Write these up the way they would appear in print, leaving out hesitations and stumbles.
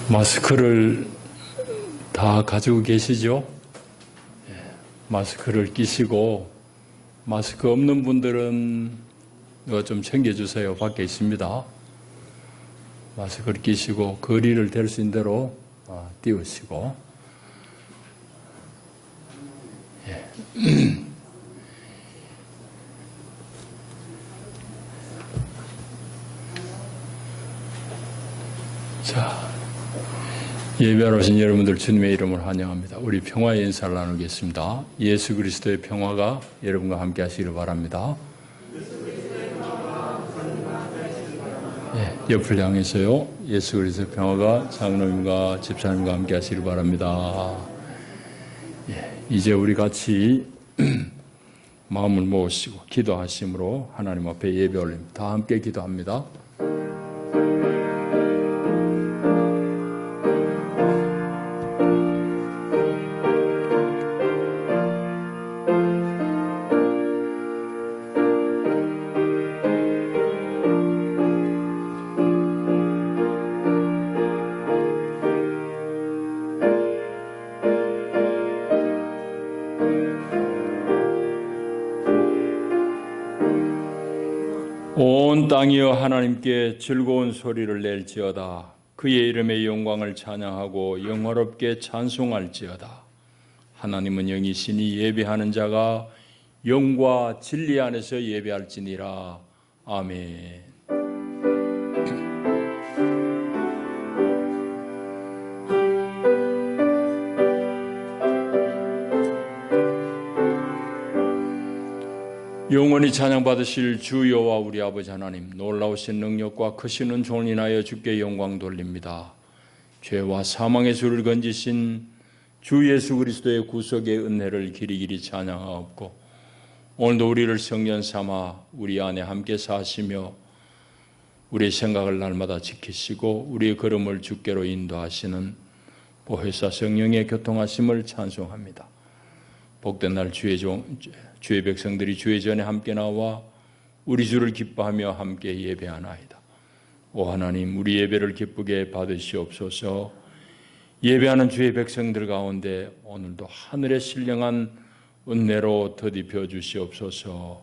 마스크를 다 가지고 계시죠? 마스크를 끼시고, 마스크 없는 분들은 이거 좀 챙겨주세요. 밖에 있습니다. 마스크를 끼시고 거리를 댈 수 있는 대로 띄우시고. 자, 예배하러 오신 여러분들 주님의 이름을 환영합니다. 우리 평화의 인사를 나누겠습니다. 예수 그리스도의 평화가 여러분과 함께 하시기를 바랍니다. 옆을 향해서요. 예수 그리스도의 평화가 장로님과 집사님과 함께 하시기를 바랍니다. 이제 우리 같이 마음을 모으시고 기도하심으로 하나님 앞에 예배 올립니다. 다 함께 기도합니다. 온 땅이여 하나님께 즐거운 소리를 낼지어다. 그의 이름의 영광을 찬양하고 영화롭게 찬송할지어다. 하나님은 영이시니 예배하는 자가 영과 진리 안에서 예배할지니라. 아멘. 영원히 찬양받으실 주 여호와 우리 아버지 하나님, 놀라우신 능력과 크신 은총을 인하여 주께 영광 돌립니다. 죄와 사망의 수를 건지신 주 예수 그리스도의 구속의 은혜를 길이길이 찬양하옵고, 오늘도 우리를 성전 삼아 우리 안에 함께 사시며 우리의 생각을 날마다 지키시고 우리의 걸음을 주께로 인도하시는 보혜사 성령의 교통하심을 찬송합니다. 복된 날 주의 백성들이 주의 전에 함께 나와 우리 주를 기뻐하며 함께 예배하나이다. 오 하나님, 우리 예배를 기쁘게 받으시옵소서. 예배하는 주의 백성들 가운데 오늘도 하늘의 신령한 은혜로 더입혀 주시옵소서.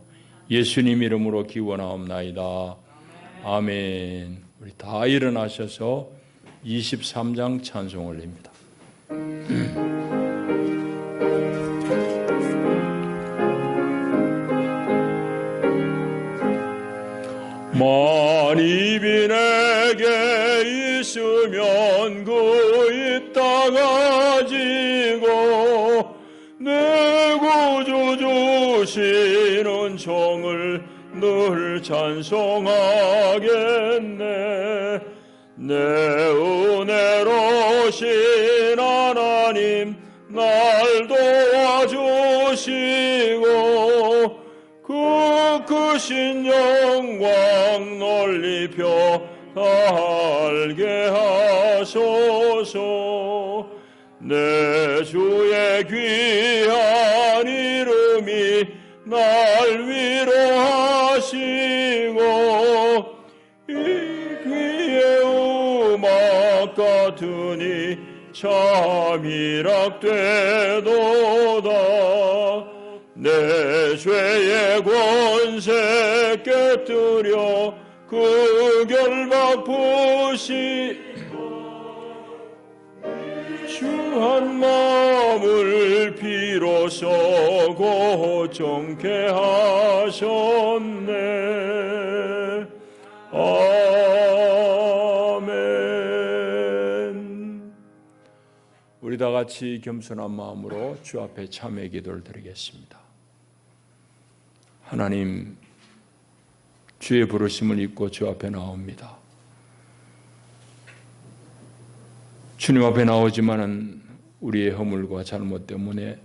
예수님 이름으로 기원하옵나이다. 아멘. 우리 다 일어나셔서 23장 찬송 올립니다. 만입이 내게 있으면 그 있다 가지고 내 구주 주시는 정을 늘 찬송하겠네. 내 은혜로신 하나님 날 도와주시고 그 크신 영광 널리 펴알게 하소서. 내 주의 귀한 이름이 날 위로하시고 이 귀의 음악 같으니 참 희락되도다. 내 죄의 권세 깨뜨려 그 결박 부시고 주 한 마음을 비로소 고정케 하셨네. 아멘. 우리 다 같이 겸손한 마음으로 주 앞에 참회 기도를 드리겠습니다. 하나님, 주의 부르심을 입고 주 앞에 나옵니다. 주님 앞에 나오지만은 우리의 허물과 잘못 때문에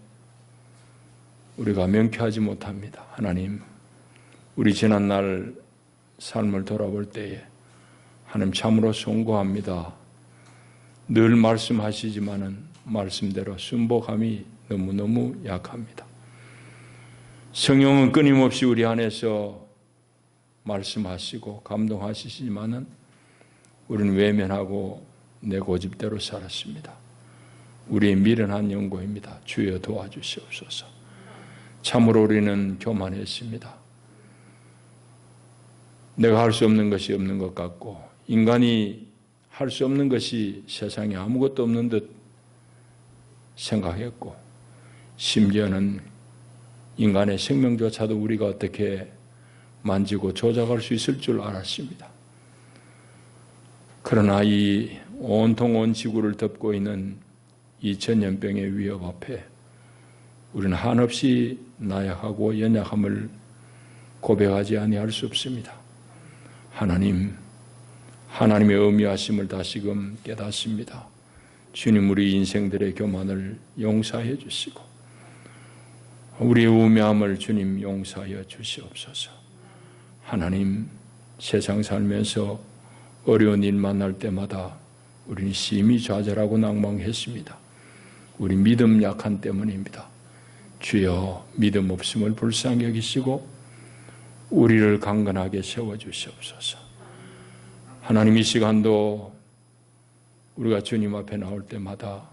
우리가 명쾌하지 못합니다. 하나님, 우리 지난날 삶을 돌아볼 때에 하나님 참으로 송구합니다. 늘 말씀하시지만은 말씀대로 순복함이 너무너무 약합니다. 성령은 끊임없이 우리 안에서 말씀하시고 감동하시지만은 우리는 외면하고 내 고집대로 살았습니다. 우리의 미련한 연고입니다. 주여 도와주시옵소서. 참으로 우리는 교만했습니다. 내가 할 수 없는 것이 없는 것 같고 인간이 할 수 없는 것이 세상에 아무것도 없는 듯 생각했고 심지어는 인간의 생명조차도 우리가 어떻게 만지고 조작할 수 있을 줄 알았습니다. 그러나 이 온통 온 지구를 덮고 있는 이 전염병의 위협 앞에 우리는 한없이 나약하고 연약함을 고백하지 아니할 수 없습니다. 하나님의 의미하심을 다시금 깨닫습니다. 주님, 우리 인생들의 교만을 용서해 주시고 우리의 우매함을 주님 용서하여 주시옵소서. 하나님, 세상 살면서 어려운 일 만날 때마다 우리는 심히 좌절하고 낭망했습니다. 우리 믿음 약한 때문입니다. 주여, 믿음 없음을 불쌍히 여기시고 우리를 강건하게 세워주시옵소서. 하나님, 이 시간도 우리가 주님 앞에 나올 때마다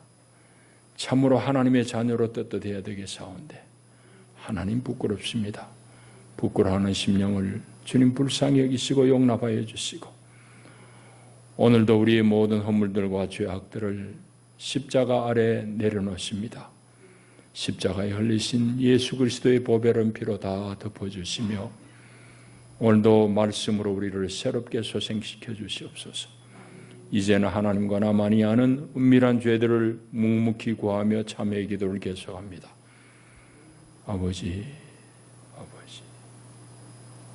참으로 하나님의 자녀로 떳떳해야 되겠사온데 하나님 부끄럽습니다. 부끄러워하는 심령을 주님 불쌍히 여기시고 용납하여 주시고 오늘도 우리의 모든 허물들과 죄악들을 십자가 아래 내려놓습니다. 십자가에 흘리신 예수 그리스도의 보배로운 피로 다 덮어주시며 오늘도 말씀으로 우리를 새롭게 소생시켜 주시옵소서. 이제는 하나님과 나만이 아는 은밀한 죄들을 묵묵히 구하며 참회의 기도를 계속합니다. 아버지, 아버지,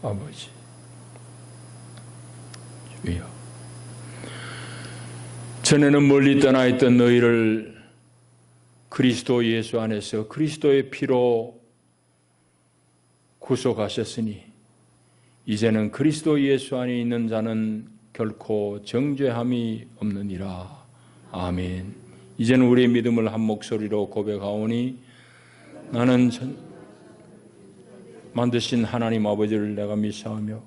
아버지, 주여, 전에는 멀리 떠나 있던 너희를 그리스도 예수 안에서 그리스도의 피로 구속하셨으니 이제는 그리스도 예수 안에 있는 자는 결코 정죄함이 없느니라. 아멘. 이제는 우리의 믿음을 한 목소리로 고백하오니 나는 만드신 하나님 아버지를 내가 믿사오며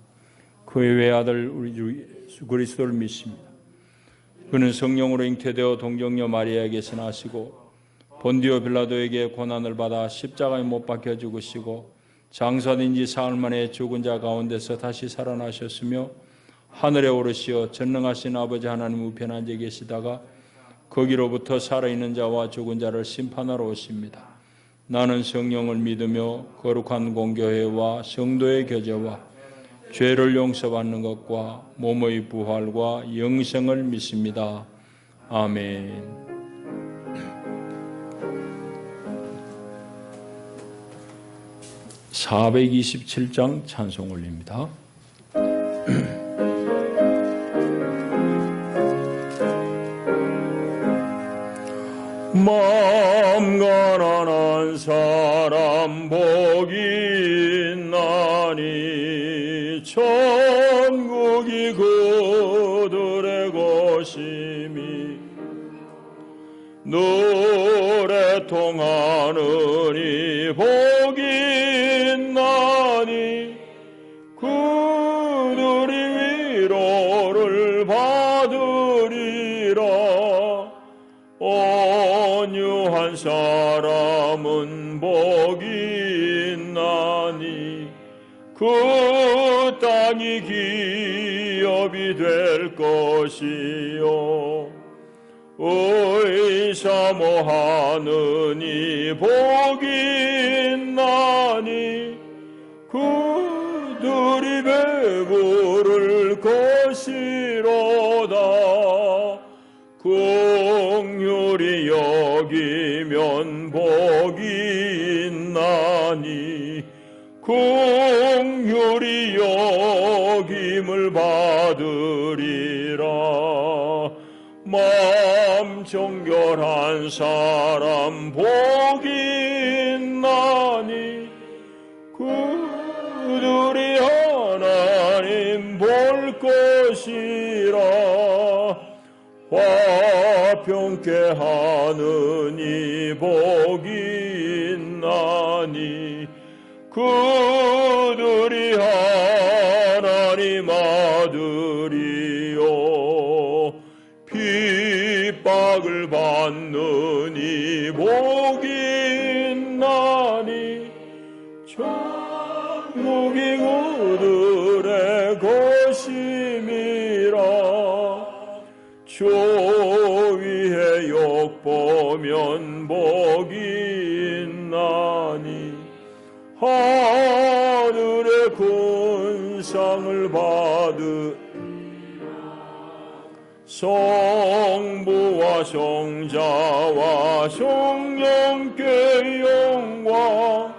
그의 외아들 우리 주 예수 그리스도를 믿습니다. 그는 성령으로 잉태되어 동정녀 마리아에게서 나시고 본디오 빌라도에게 고난을 받아 십자가에 못 박혀 죽으시고 장사된 지 사흘 만에 죽은 자 가운데서 다시 살아나셨으며 하늘에 오르시어 전능하신 아버지 하나님 우편에 앉아 계시다가 거기로부터 살아있는 자와 죽은 자를 심판하러 오십니다. 나는 성령을 믿으며 거룩한 공교회와 성도의 교제와 죄를 용서받는 것과 몸의 부활과 영생을 믿습니다. 아멘. 427장 찬송 올립니다. 마음 가난한 사람 복이 있나니 천국이 그들의 것이미 노래 통하느니 복이 있나니 그들이 위로를 받으리라. 온유한 사람은 복이 있나니 그 땅이 기업이 될 것이요 의사모하느니 복이 있나니 그들이 배부를 것이로다. 긍휼히 여기면 복이 있나니 긍휼히 여김을 받으리라. 마음 정결한 사람 복이 있나니 그들이 하나님 볼 것이라. 화평케 하느니 복이 있나니 그들이 하나님 아들이여 핍박을 받느니 복이 있나니 천국이 그들의 것임이라. 주 위에 욕보면 복이 있나니 하늘의 큰 상을 받으 성부와 성자와 성령께 영광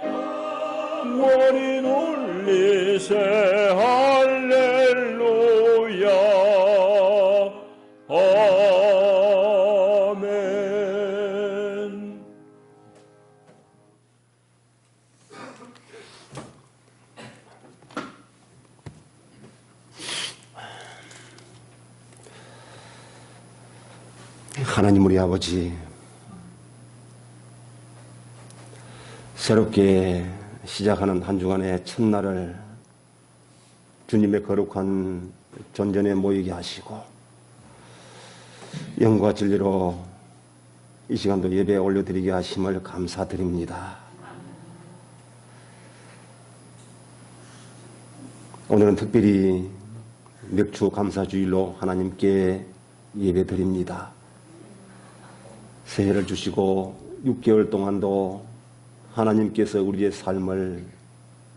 영원히 놀리세. 할렐루야. 아멘. 하나님 우리 아버지, 새롭게 시작하는 한 주간의 첫날을 주님의 거룩한 전전에 모이게 하시고 영과 진리로 이 시간도 예배에 올려드리게 하심을 감사드립니다. 오늘은 특별히 맥주 감사주일로 하나님께 예배드립니다. 새해를 주시고 6개월 동안도 하나님께서 우리의 삶을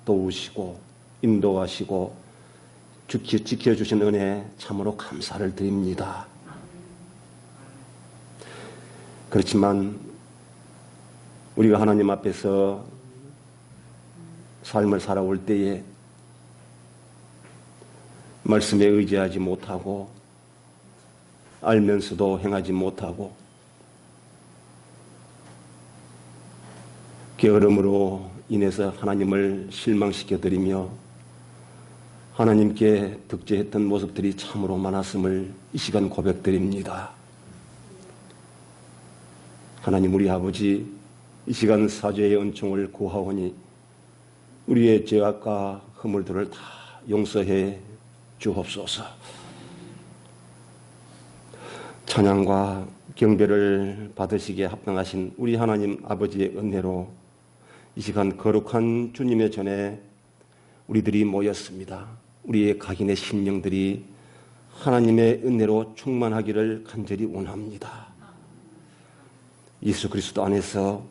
도우시고 인도하시고 지켜주신 은혜 참으로 감사를 드립니다. 그렇지만 우리가 하나님 앞에서 삶을 살아올 때에 말씀에 의지하지 못하고 알면서도 행하지 못하고 게으름으로 인해서 하나님을 실망시켜드리며 하나님께 득죄했던 모습들이 참으로 많았음을 이 시간 고백드립니다. 하나님 우리 아버지, 이 시간 사죄의 은총을 구하오니 우리의 죄악과 허물들을 다 용서해 주옵소서. 찬양과 경배를 받으시기에 합당하신 우리 하나님 아버지의 은혜로 이 시간 거룩한 주님의 전에 우리들이 모였습니다. 우리의 각인의 심령들이 하나님의 은혜로 충만하기를 간절히 원합니다. 예수 그리스도 안에서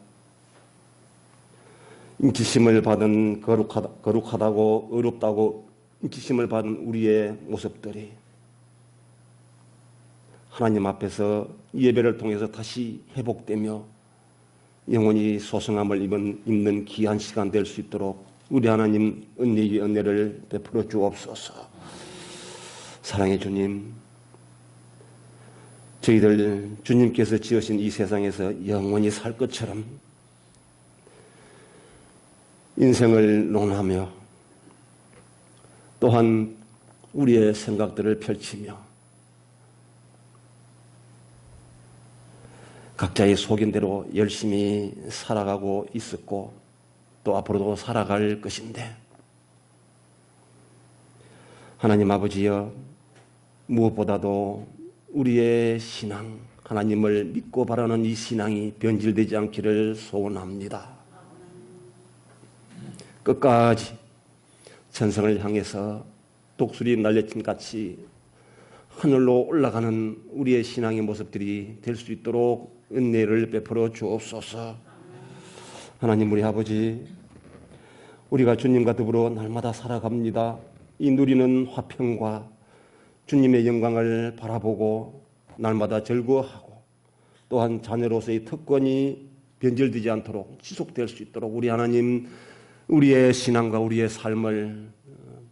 인치심을 받은 거룩하다고 의롭다고 인치심을 받은 우리의 모습들이 하나님 앞에서 예배를 통해서 다시 회복되며 영원히 소성함을 입는 귀한 시간 될 수 있도록 우리 하나님 은혜의 은혜를 베풀어 주옵소서. 사랑의 주님, 저희들 주님께서 지으신 이 세상에서 영원히 살 것처럼 인생을 논하며 또한 우리의 생각들을 펼치며 각자의 속인대로 열심히 살아가고 있었고 또 앞으로도 살아갈 것인데 하나님 아버지여, 무엇보다도 우리의 신앙, 하나님을 믿고 바라는 이 신앙이 변질되지 않기를 소원합니다. 끝까지 천성을 향해서 독수리 날려침같이 하늘로 올라가는 우리의 신앙의 모습들이 될 수 있도록 은혜를 베풀어 주옵소서. 하나님 우리 아버지, 우리가 주님과 더불어 날마다 살아갑니다. 이 누리는 화평과 주님의 영광을 바라보고 날마다 즐거워하고 또한 자녀로서의 특권이 변질되지 않도록 지속될 수 있도록 우리 하나님, 우리의 신앙과 우리의 삶을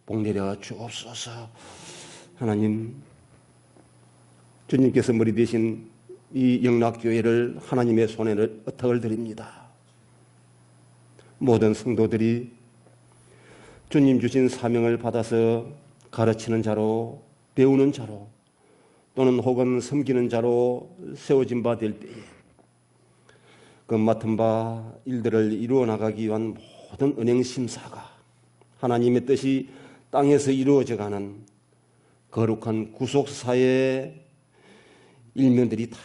복내려 주옵소서. 하나님, 주님께서 머리 되신 이 영락교회를 하나님의 손에 의탁을 드립니다. 모든 성도들이 주님 주신 사명을 받아서 가르치는 자로, 배우는 자로 또는 혹은 섬기는 자로 세워진 바 될 때에 그 맡은 바 일들을 이루어 나가기 위한 모든 은행심사가 하나님의 뜻이 땅에서 이루어져가는 거룩한 구속사의 일면들이 다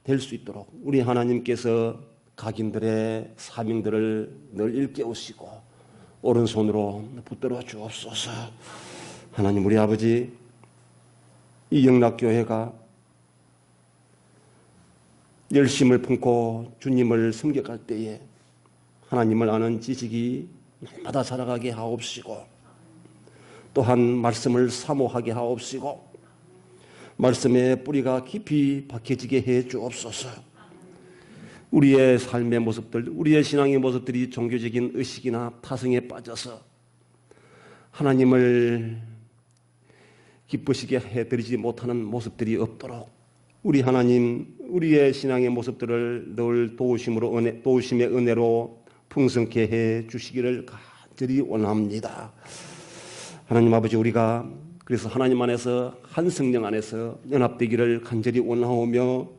될 수 있도록 우리 하나님께서 각인들의 사명들을 늘 일깨우시고 오른손으로 붙들어 주옵소서. 하나님 우리 아버지, 이 영락교회가 열심을 품고 주님을 섬겨갈 때에 하나님을 아는 지식이 날마다 자라가게 하옵시고 또한 말씀을 사모하게 하옵시고 말씀의 뿌리가 깊이 박혀지게 해 주옵소서. 우리의 삶의 모습들, 우리의 신앙의 모습들이 종교적인 의식이나 타성에 빠져서 하나님을 기쁘시게 해드리지 못하는 모습들이 없도록 우리 하나님, 우리의 신앙의 모습들을 늘 도우심의 은혜로 풍성케 해 주시기를 간절히 원합니다. 하나님 아버지, 우리가 그래서 하나님 안에서 한 성령 안에서 연합되기를 간절히 원하오며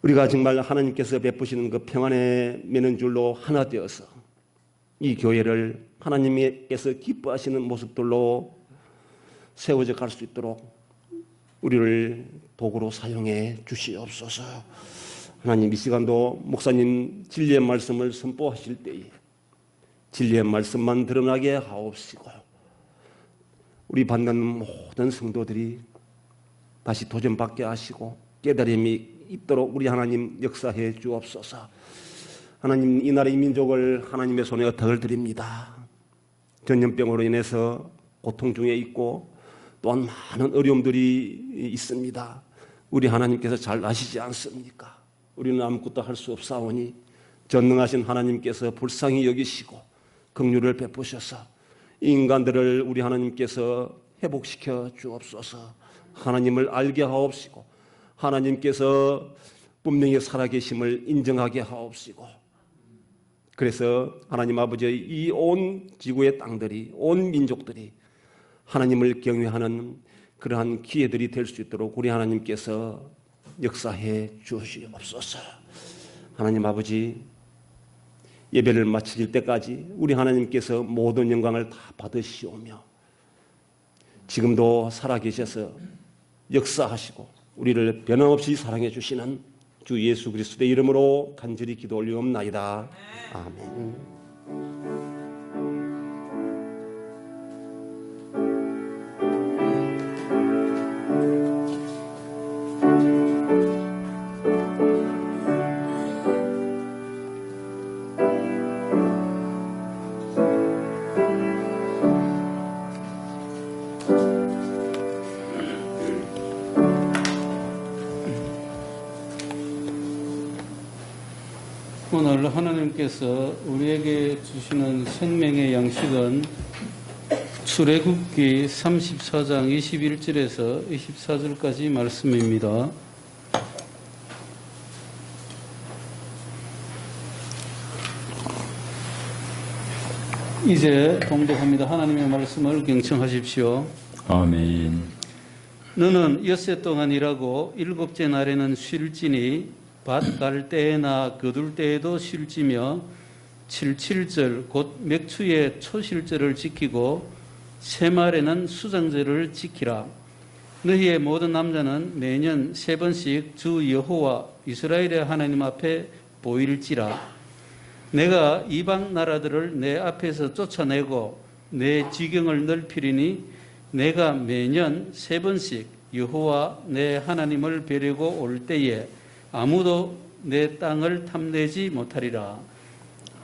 우리가 정말 하나님께서 베푸시는 그 평안의 매는줄로 하나 되어서 이 교회를 하나님께서 기뻐하시는 모습들로 세워져 갈 수 있도록 우리를 도구로 사용해 주시옵소서. 하나님, 이 시간도 목사님 진리의 말씀을 선포하실 때에 진리의 말씀만 드러나게 하옵시고 우리 받는 모든 성도들이 다시 도전받게 하시고 깨달음이 있도록 우리 하나님 역사해 주옵소서. 하나님, 이 나라의 민족을 하나님의 손에 의탁을 드립니다. 전염병으로 인해서 고통 중에 있고 또한 많은 어려움들이 있습니다. 우리 하나님께서 잘 아시지 않습니까? 우리는 아무것도 할 수 없사오니 전능하신 하나님께서 불쌍히 여기시고 긍휼을 베푸셔서 인간들을 우리 하나님께서 회복시켜 주옵소서. 하나님을 알게 하옵시고 하나님께서 분명히 살아계심을 인정하게 하옵시고 그래서 하나님 아버지, 이 온 지구의 땅들이, 온 민족들이 하나님을 경외하는 그러한 기회들이 될 수 있도록 우리 하나님께서 역사해 주시옵소서. 하나님 아버지, 예배를 마칠 때까지 우리 하나님께서 모든 영광을 다 받으시오며 지금도 살아계셔서 역사하시고 우리를 변함없이 사랑해 주시는 주 예수 그리스도의 이름으로 간절히 기도 올리옵나이다. 아멘. 오늘 하나님께서 우리에게 주시는 생명의 양식은 출애굽기 34장 21절에서 24절까지 말씀입니다. 이제 봉독합니다. 하나님의 말씀을 경청하십시오. 아멘. 너는 엿새 동안 일하고 일곱째 날에는 쉴지니 밭 갈 때에나 거둘 때에도 쉴지며 77절 곧 맥추의 초실절을 지키고 새말에는 수장절을 지키라. 너희의 모든 남자는 매년 3번씩 주 여호와 이스라엘의 하나님 앞에 보일지라. 내가 이방 나라들을 내 앞에서 쫓아내고 내 지경을 넓히리니 내가 매년 3번씩 여호와 내 하나님을 뵈려고 올 때에 아무도 내 땅을 탐내지 못하리라.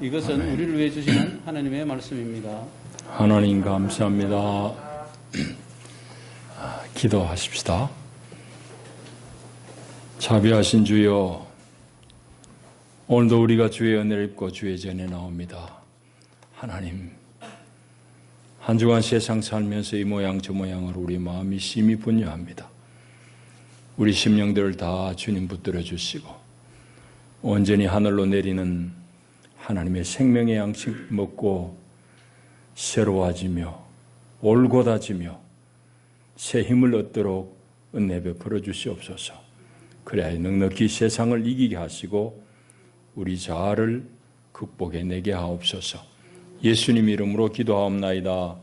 이것은 아멘. 우리를 위해 주시는 하나님의 말씀입니다. 하나님 감사합니다. 기도하십시다. 자비하신 주여, 오늘도 우리가 주의 은혜를 입고 주의 전에 나옵니다. 하나님, 한 주간 세상 살면서 이 모양 저 모양으로 우리 마음이 심히 분야합니다. 우리 심령들을 다 주님 붙들어 주시고 온전히 하늘로 내리는 하나님의 생명의 양식 먹고 새로워지며 올곧아지며 새 힘을 얻도록 은혜 베풀어 주시옵소서. 그래야 넉넉히 세상을 이기게 하시고 우리 자아를 극복해내게 하옵소서. 예수님 이름으로 기도하옵나이다.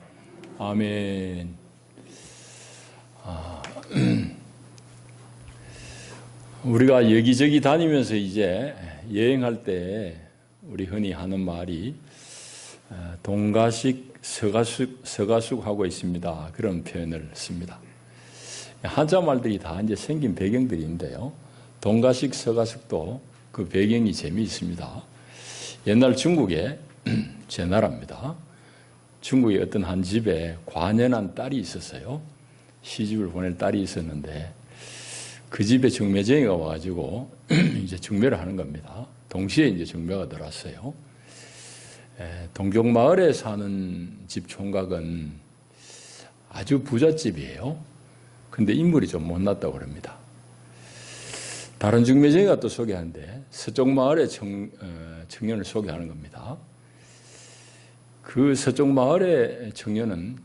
아멘. 우리가 여기저기 다니면서 이제 여행할 때 우리 흔히 하는 말이 동가식 서가숙 하고 있습니다. 그런 표현을 씁니다. 한자 말들이 다 이제 생긴 배경들인데요. 동가식 서가숙도 그 배경이 재미있습니다. 옛날 중국에 제 나라입니다. 중국의 어떤 한 집에 과년한 딸이 있었어요. 시집을 보낼 딸이 있었는데 그 집에 정매쟁이가 와가지고 이제 정매를 하는 겁니다. 동시에 이제 정매가 들어왔어요. 동경마을에 사는 집 총각은 아주 부잣집이에요. 근데 인물이 좀 못났다고 그럽니다. 다른 정매쟁이가 또 소개하는데 서쪽 마을의 청년을 소개하는 겁니다. 그 서쪽 마을의 청년은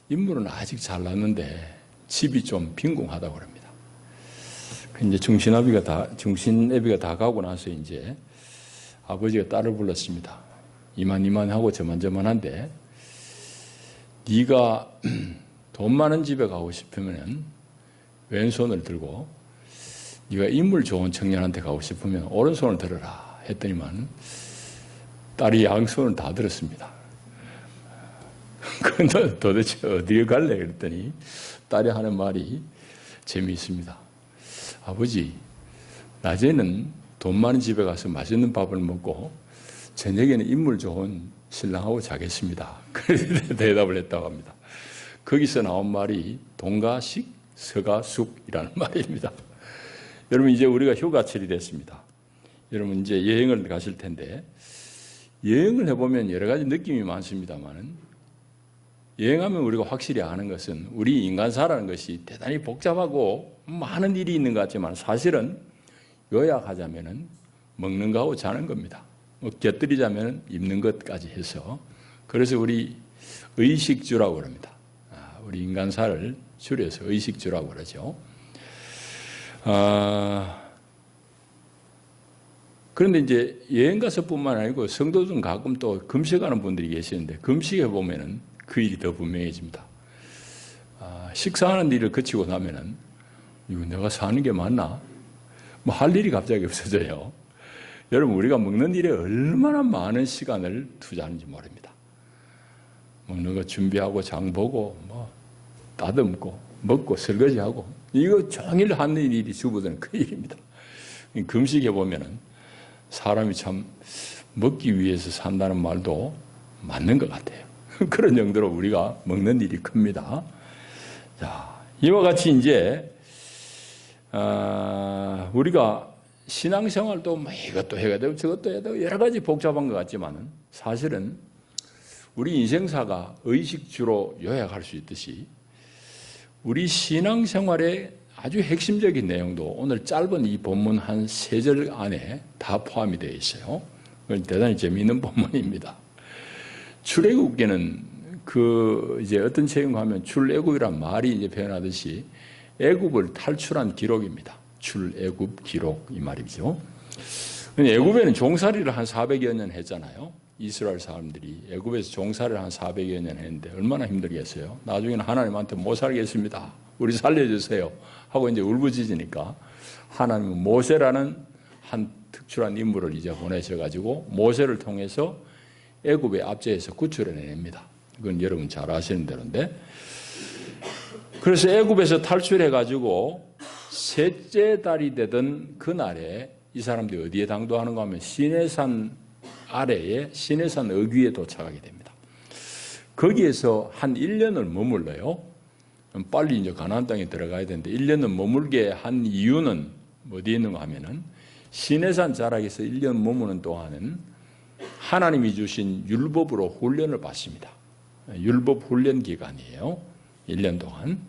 인물은 아직 잘났는데 집이 좀 빈궁하다고 그럽니다. 이제 중신애비가 다 가고 나서 이제 아버지가 딸을 불렀습니다. 이만하고 저만한데 네가 돈 많은 집에 가고 싶으면 왼손을 들고 네가 인물 좋은 청년한테 가고 싶으면 오른손을 들어라 했더니만 딸이 양손을 다 들었습니다. 근데 도대체 어디에 갈래? 그랬더니 딸이 하는 말이 재미있습니다. 아버지, 낮에는 돈 많은 집에 가서 맛있는 밥을 먹고 저녁에는 인물 좋은 신랑하고 자겠습니다. 그렇게 대답을 했다고 합니다. 거기서 나온 말이 동가식 서가숙이라는 말입니다. 여러분 이제 우리가 휴가철이 됐습니다. 여러분 이제 여행을 가실 텐데 여행을 해보면 여러 가지 느낌이 많습니다만 여행하면 우리가 확실히 아는 것은 우리 인간사라는 것이 대단히 복잡하고 많은 일이 있는 것 같지만 사실은 요약하자면 먹는 거하고 자는 겁니다. 곁들이자면 입는 것까지 해서 그래서 우리 의식주라고 그럽니다. 우리 인간사를 줄여서 의식주라고 그러죠. 그런데 이제 여행 가서뿐만 아니고 성도들은 가끔 또 금식하는 분들이 계시는데 금식해 보면은 그 일이 더 분명해집니다. 식사하는 일을 거치고 나면은 이거 내가 사는 게 맞나? 뭐 할 일이 갑자기 없어져요. 여러분 우리가 먹는 일에 얼마나 많은 시간을 투자하는지 모릅니다. 먹는 거 준비하고 장 보고 뭐 따듬고 먹고 설거지하고 이거 종일 하는 일이 주부들은 그 일입니다. 금식해 보면은 사람이 참 먹기 위해서 산다는 말도 맞는 것 같아요. 그런 정도로 우리가 먹는 일이 큽니다. 자, 이와 같이 이제 우리가 신앙생활도 뭐 이것도 해야 되고 저것도 해야 되고 여러 가지 복잡한 것 같지만은 사실은 우리 인생사가 의식주로 요약할 수 있듯이 우리 신앙생활의 아주 핵심적인 내용도 오늘 짧은 이 본문 한 3절 안에 다 포함이 되어 있어요. 대단히 재미있는 본문입니다. 출애굽기는 이제 어떤 책임 가면 출애굽이란 말이 이제 표현하듯이 애굽을 탈출한 기록입니다. 출애굽 기록 이 말이죠. 애굽에는 종살이를 한 400여 년 했잖아요. 이스라엘 사람들이 애굽에서 종살이를 한 400여 년 했는데 얼마나 힘들겠어요. 나중에는 하나님한테 못 살겠습니다. 우리 살려주세요 하고 이제 울부짖으니까 하나님은 모세라는 한 특출한 인물을 이제 보내셔가지고 모세를 통해서 애굽의 압제에서 구출해냅니다. 그건 여러분 잘 아시는 대로인데 그래서 애굽에서 탈출해가지고 셋째 달이 되던 그날에 이 사람들이 어디에 당도하는가 하면 시내산 아래에 시내산 어귀에 도착하게 됩니다. 거기에서 한 1년을 머물러요. 빨리 이제 가나안 땅에 들어가야 되는데 1년은 머물게 한 이유는 어디에 있는가 하면은 시내산 자락에서 1년 머무는 동안은 하나님이 주신 율법으로 훈련을 받습니다. 율법 훈련 기간이에요. 1년 동안.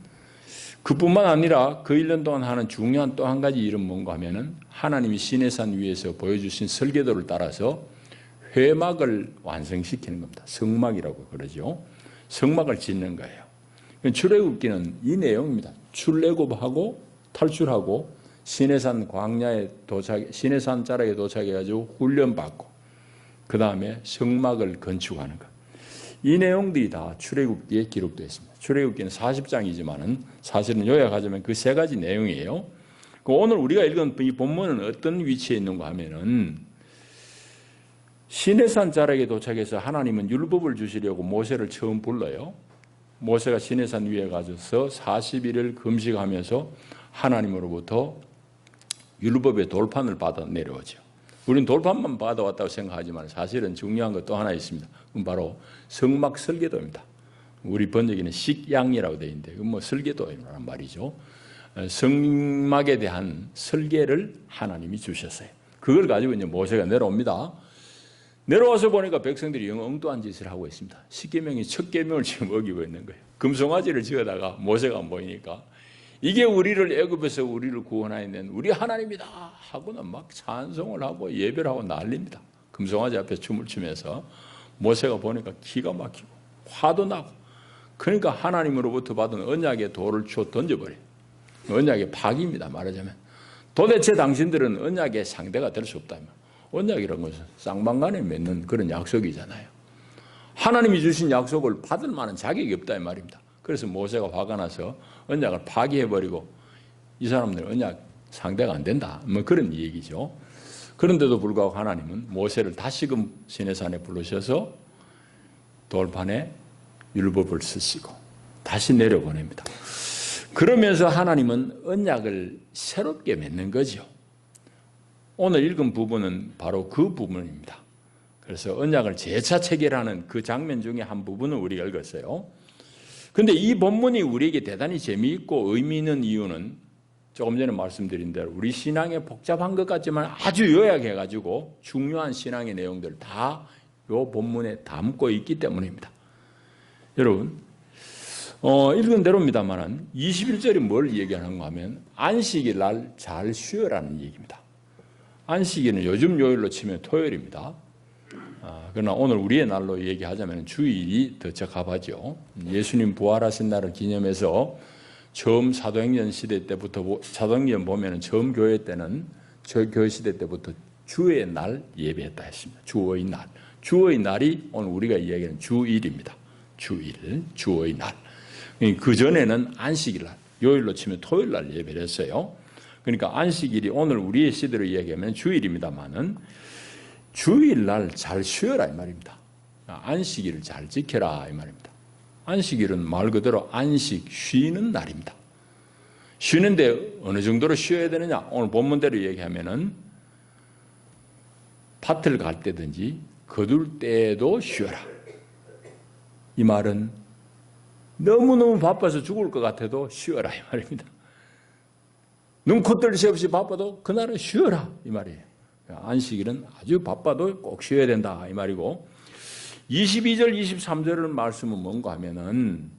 그뿐만 아니라 그 1년 동안 하는 중요한 또 한 가지 일은 뭔가 하면은 하나님이 시내산 위에서 보여주신 설계도를 따라서 회막을 완성시키는 겁니다. 성막이라고 그러죠. 성막을 짓는 거예요. 출애굽기는 이 내용입니다. 출애굽하고 탈출하고 시내산 광야에 시내산 자락에 도착해가지고 훈련받고 그 다음에 성막을 건축하는 것. 이 내용들이 다 출애굽기에 기록되어 있습니다. 출애굽기는 40장이지만은 사실은 요약하자면 그 세 가지 내용이에요. 오늘 우리가 읽은 이 본문은 어떤 위치에 있는가 하면은 시내산 자락에 도착해서 하나님은 율법을 주시려고 모세를 처음 불러요. 모세가 시내산 위에 가서 40일을 금식하면서 하나님으로부터 율법의 돌판을 받아 내려오죠. 우리는 돌판만 받아왔다고 생각하지만 사실은 중요한 것 또 하나 있습니다. 그건 바로 성막 설계도입니다. 우리 번역에는 식양이라고 되어 있는데 그건 뭐 설계도란 말이죠. 성막에 대한 설계를 하나님이 주셨어요. 그걸 가지고 이제 모세가 내려옵니다. 내려와서 보니까 백성들이 영 엉뚱한 짓을 하고 있습니다. 십계명이 첫 계명을 지금 어기고 있는 거예요. 금송아지를 지어다가 모세가 안 보이니까 이게 우리를 애굽에서 우리를 구원하는 우리 하나님이다 하고는 막 찬송을 하고 예배를 하고 난립니다. 금송아지 앞에 춤을 추면서 모세가 보니까 기가 막히고 화도 나고 그러니까 하나님으로부터 받은 언약의 돌을 쳐 던져버려요. 언약의 파기입니다. 말하자면 도대체 당신들은 언약의 상대가 될 수 없다. 언약이라는 것은 쌍방간에 맺는 그런 약속이잖아요. 하나님이 주신 약속을 받을 만한 자격이 없다 이 말입니다. 그래서 모세가 화가 나서 언약을 파기해버리고 이 사람들은 언약 상대가 안 된다. 뭐 그런 얘기죠. 그런데도 불구하고 하나님은 모세를 다시금 시내산에 부르셔서 돌판에 율법을 쓰시고 다시 내려보냅니다. 그러면서 하나님은 언약을 새롭게 맺는 거죠. 오늘 읽은 부분은 바로 그 부분입니다. 그래서 언약을 재차 체결하는 그 장면 중에 한 부분을 우리가 읽었어요. 그런데 이 본문이 우리에게 대단히 재미있고 의미 있는 이유는 조금 전에 말씀드린 대로 우리 신앙에 복잡한 것 같지만 아주 요약해가지고 중요한 신앙의 내용들을 다 이 본문에 담고 있기 때문입니다. 여러분 읽은 대로입니다만 21절이 뭘 얘기하는가 하면 안식일 날 잘 쉬어라는 얘기입니다. 안식일은 요즘 요일로 치면 토요일입니다. 그러나 오늘 우리의 날로 얘기하자면 주일이 더 적합하죠. 예수님 부활하신 날을 기념해서 처음 사도행전 시대 때부터 사도행전 보면은 처음 교회 때는 저 교회 시대 때부터 주의 날 예배했다 했습니다. 주의 날. 주의 날이 오늘 우리가 이야기하는 주일입니다. 주일, 주의 날. 그 전에는 안식일 날, 요일로 치면 토요일 날 예배를 했어요. 그러니까 안식일이 오늘 우리의 시대로 이야기하면 주일입니다만은 주일날 잘 쉬어라 이 말입니다. 안식일을 잘 지켜라 이 말입니다. 안식일은 말 그대로 안식, 쉬는 날입니다. 쉬는데 어느 정도로 쉬어야 되느냐? 오늘 본문대로 얘기하면은 밭을 갈 때든지 거둘 때에도 쉬어라. 이 말은 너무너무 바빠서 죽을 것 같아도 쉬어라 이 말입니다. 눈코 뜰 새 없이 바빠도 그날은 쉬어라 이 말이에요. 안식일은 아주 바빠도 꼭 쉬어야 된다 이 말이고 22절 23절의 말씀은 뭔가 하면은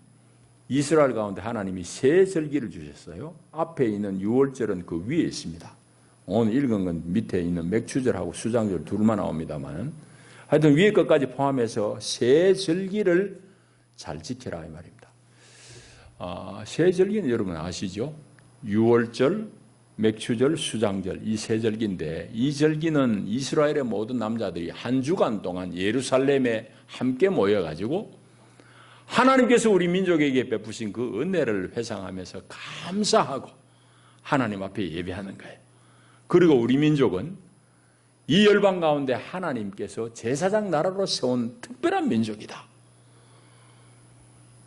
이스라엘 가운데 하나님이 세 절기를 주셨어요. 앞에 있는 6월절은 그 위에 있습니다. 오늘 읽은 건 밑에 있는 맥추절하고 수장절 둘만 나옵니다만 하여튼 위에 것까지 포함해서 세 절기를 잘 지켜라 이 말입니다. 세 절기는 여러분 아시죠? 6월절, 맥추절, 수장절 이 세 절기인데 이 절기는 이스라엘의 모든 남자들이 한 주간 동안 예루살렘에 함께 모여가지고 하나님께서 우리 민족에게 베푸신 그 은혜를 회상하면서 감사하고 하나님 앞에 예배하는 거예요. 그리고 우리 민족은 이 열방 가운데 하나님께서 제사장 나라로 세운 특별한 민족이다.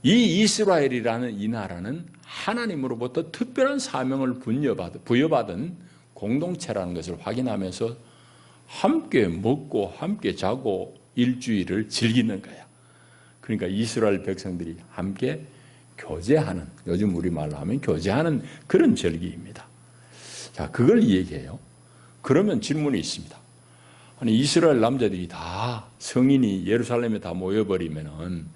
이 이스라엘이라는 이 나라는 하나님으로부터 특별한 사명을 부여받은 공동체라는 것을 확인하면서 함께 먹고 함께 자고 일주일을 즐기는 거야. 그러니까 이스라엘 백성들이 함께 교제하는, 요즘 우리말로 하면 교제하는 그런 절기입니다. 자, 그걸 얘기해요. 그러면 질문이 있습니다. 아니, 이스라엘 남자들이 다 성인이 예루살렘에 다 모여버리면은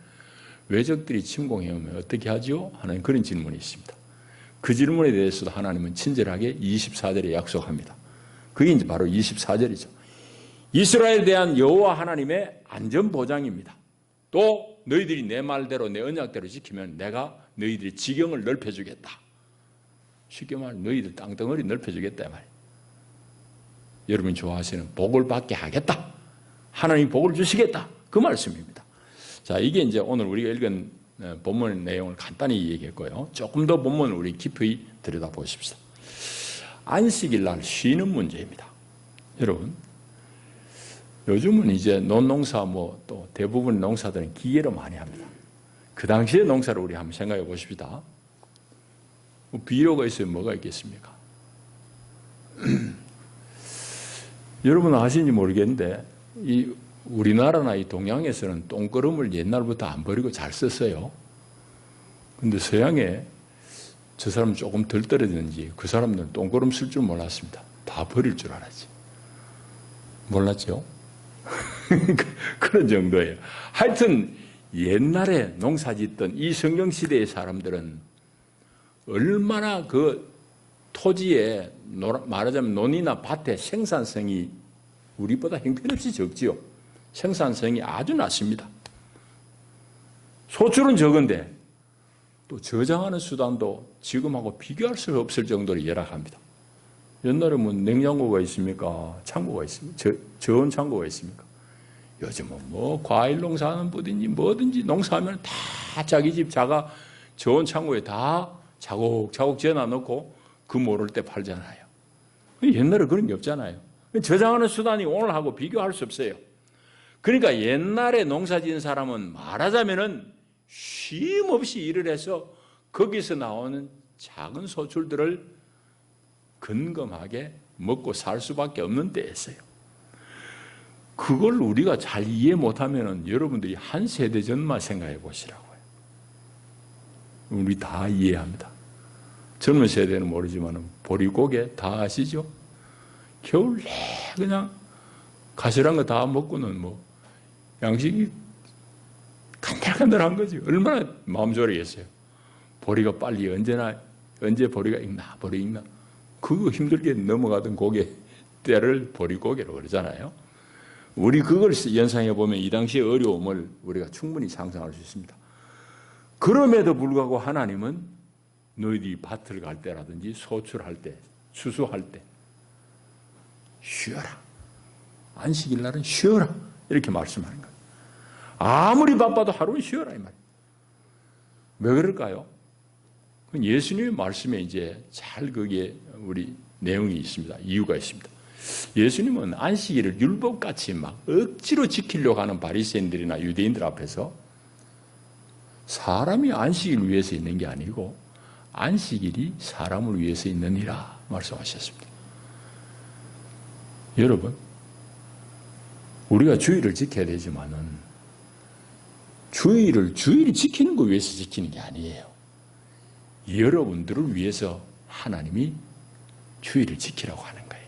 외적들이 침공해오면 어떻게 하죠? 하는 그런 질문이 있습니다. 그 질문에 대해서도 하나님은 친절하게 24절에 약속합니다. 그게 이제 바로 24절이죠. 이스라엘에 대한 여호와 하나님의 안전보장입니다. 또 너희들이 내 말대로 내 언약대로 지키면 내가 너희들의 지경을 넓혀주겠다. 쉽게 말하면 너희들 땅덩어리 넓혀주겠다 말이에요. 여러분이 좋아하시는 복을 받게 하겠다 하나님이 복을 주시겠다. 그 말씀입니다. 자, 이게 이제 오늘 우리가 읽은 본문 내용을 간단히 얘기했고요. 조금 더 본문을 우리 깊이 들여다보십시오. 안식일 날 쉬는 문제입니다. 여러분, 요즘은 이제 논농사 또 대부분 농사들은 기계로 많이 합니다. 그 당시의 농사를 우리 한번 생각해 보십시다. 비료가 있으면 뭐가 있겠습니까? 여러분 아시는지 모르겠는데 우리나라나 이 동양에서는 똥거름을 옛날부터 안 버리고 잘 썼어요. 근데 서양에 저 사람 조금 덜 떨어지는지 그 사람들은 똥거름 쓸 줄 몰랐습니다. 다 버릴 줄 알았지. 몰랐죠? 그런 정도예요. 하여튼 옛날에 농사 짓던 이 성경시대의 사람들은 얼마나 그 토지에 말하자면 논이나 밭의 생산성이 우리보다 형편없이 적지요. 생산성이 아주 낮습니다. 소출은 적은데 또 저장하는 수단도 지금하고 비교할 수 없을 정도로 열악합니다. 옛날에 뭐 냉장고가 있습니까? 창고가 있습니까? 저온 창고가 있습니까? 요즘은 뭐 과일 농사하는 분인지 뭐든지 농사하면 다 자기 집 자가 저온 창고에 다 차곡차곡 재놔놓고 그 모를 때 팔잖아요. 옛날에 그런 게 없잖아요. 저장하는 수단이 오늘하고 비교할 수 없어요. 그러니까 옛날에 농사 지은 사람은 말하자면은 쉼 없이 일을 해서 거기서 나오는 작은 소출들을 근검하게 먹고 살 수밖에 없는 때였어요. 그걸 우리가 잘 이해 못하면은 여러분들이 한 세대 전만 생각해 보시라고요. 우리 다 이해합니다. 젊은 세대는 모르지만 보리고개 다 아시죠? 겨울 내 그냥 가시란 거 다 먹고는 뭐 양식이 간들간들한 거지. 얼마나 마음 졸이겠어요. 보리가 빨리 언제 보리가 익나 보리 익나 그거 힘들게 넘어가던 고개 때를 보리고개로 그러잖아요. 우리 그걸 연상해 보면 이 당시의 어려움을 우리가 충분히 상상할 수 있습니다. 그럼에도 불구하고 하나님은 너희들이 밭을 갈 때라든지 소출할 때, 추수할 때 쉬어라. 안식일 날은 쉬어라. 이렇게 말씀하는 거예요. 아무리 바빠도 하루는 쉬어라 이 말이에요. 왜 그럴까요? 예수님의 말씀에 이제 잘 거기에 우리 내용이 있습니다. 이유가 있습니다. 예수님은 안식일을 율법같이 막 억지로 지키려고 하는 바리새인들이나 유대인들 앞에서 사람이 안식일을 위해서 있는 게 아니고 안식일이 사람을 위해서 있느니라 말씀하셨습니다. 여러분, 우리가 주일을 지켜야 되지만은 주일을 지키는 거 위해서 지키는 게 아니에요. 여러분들을 위해서 하나님이 주일을 지키라고 하는 거예요.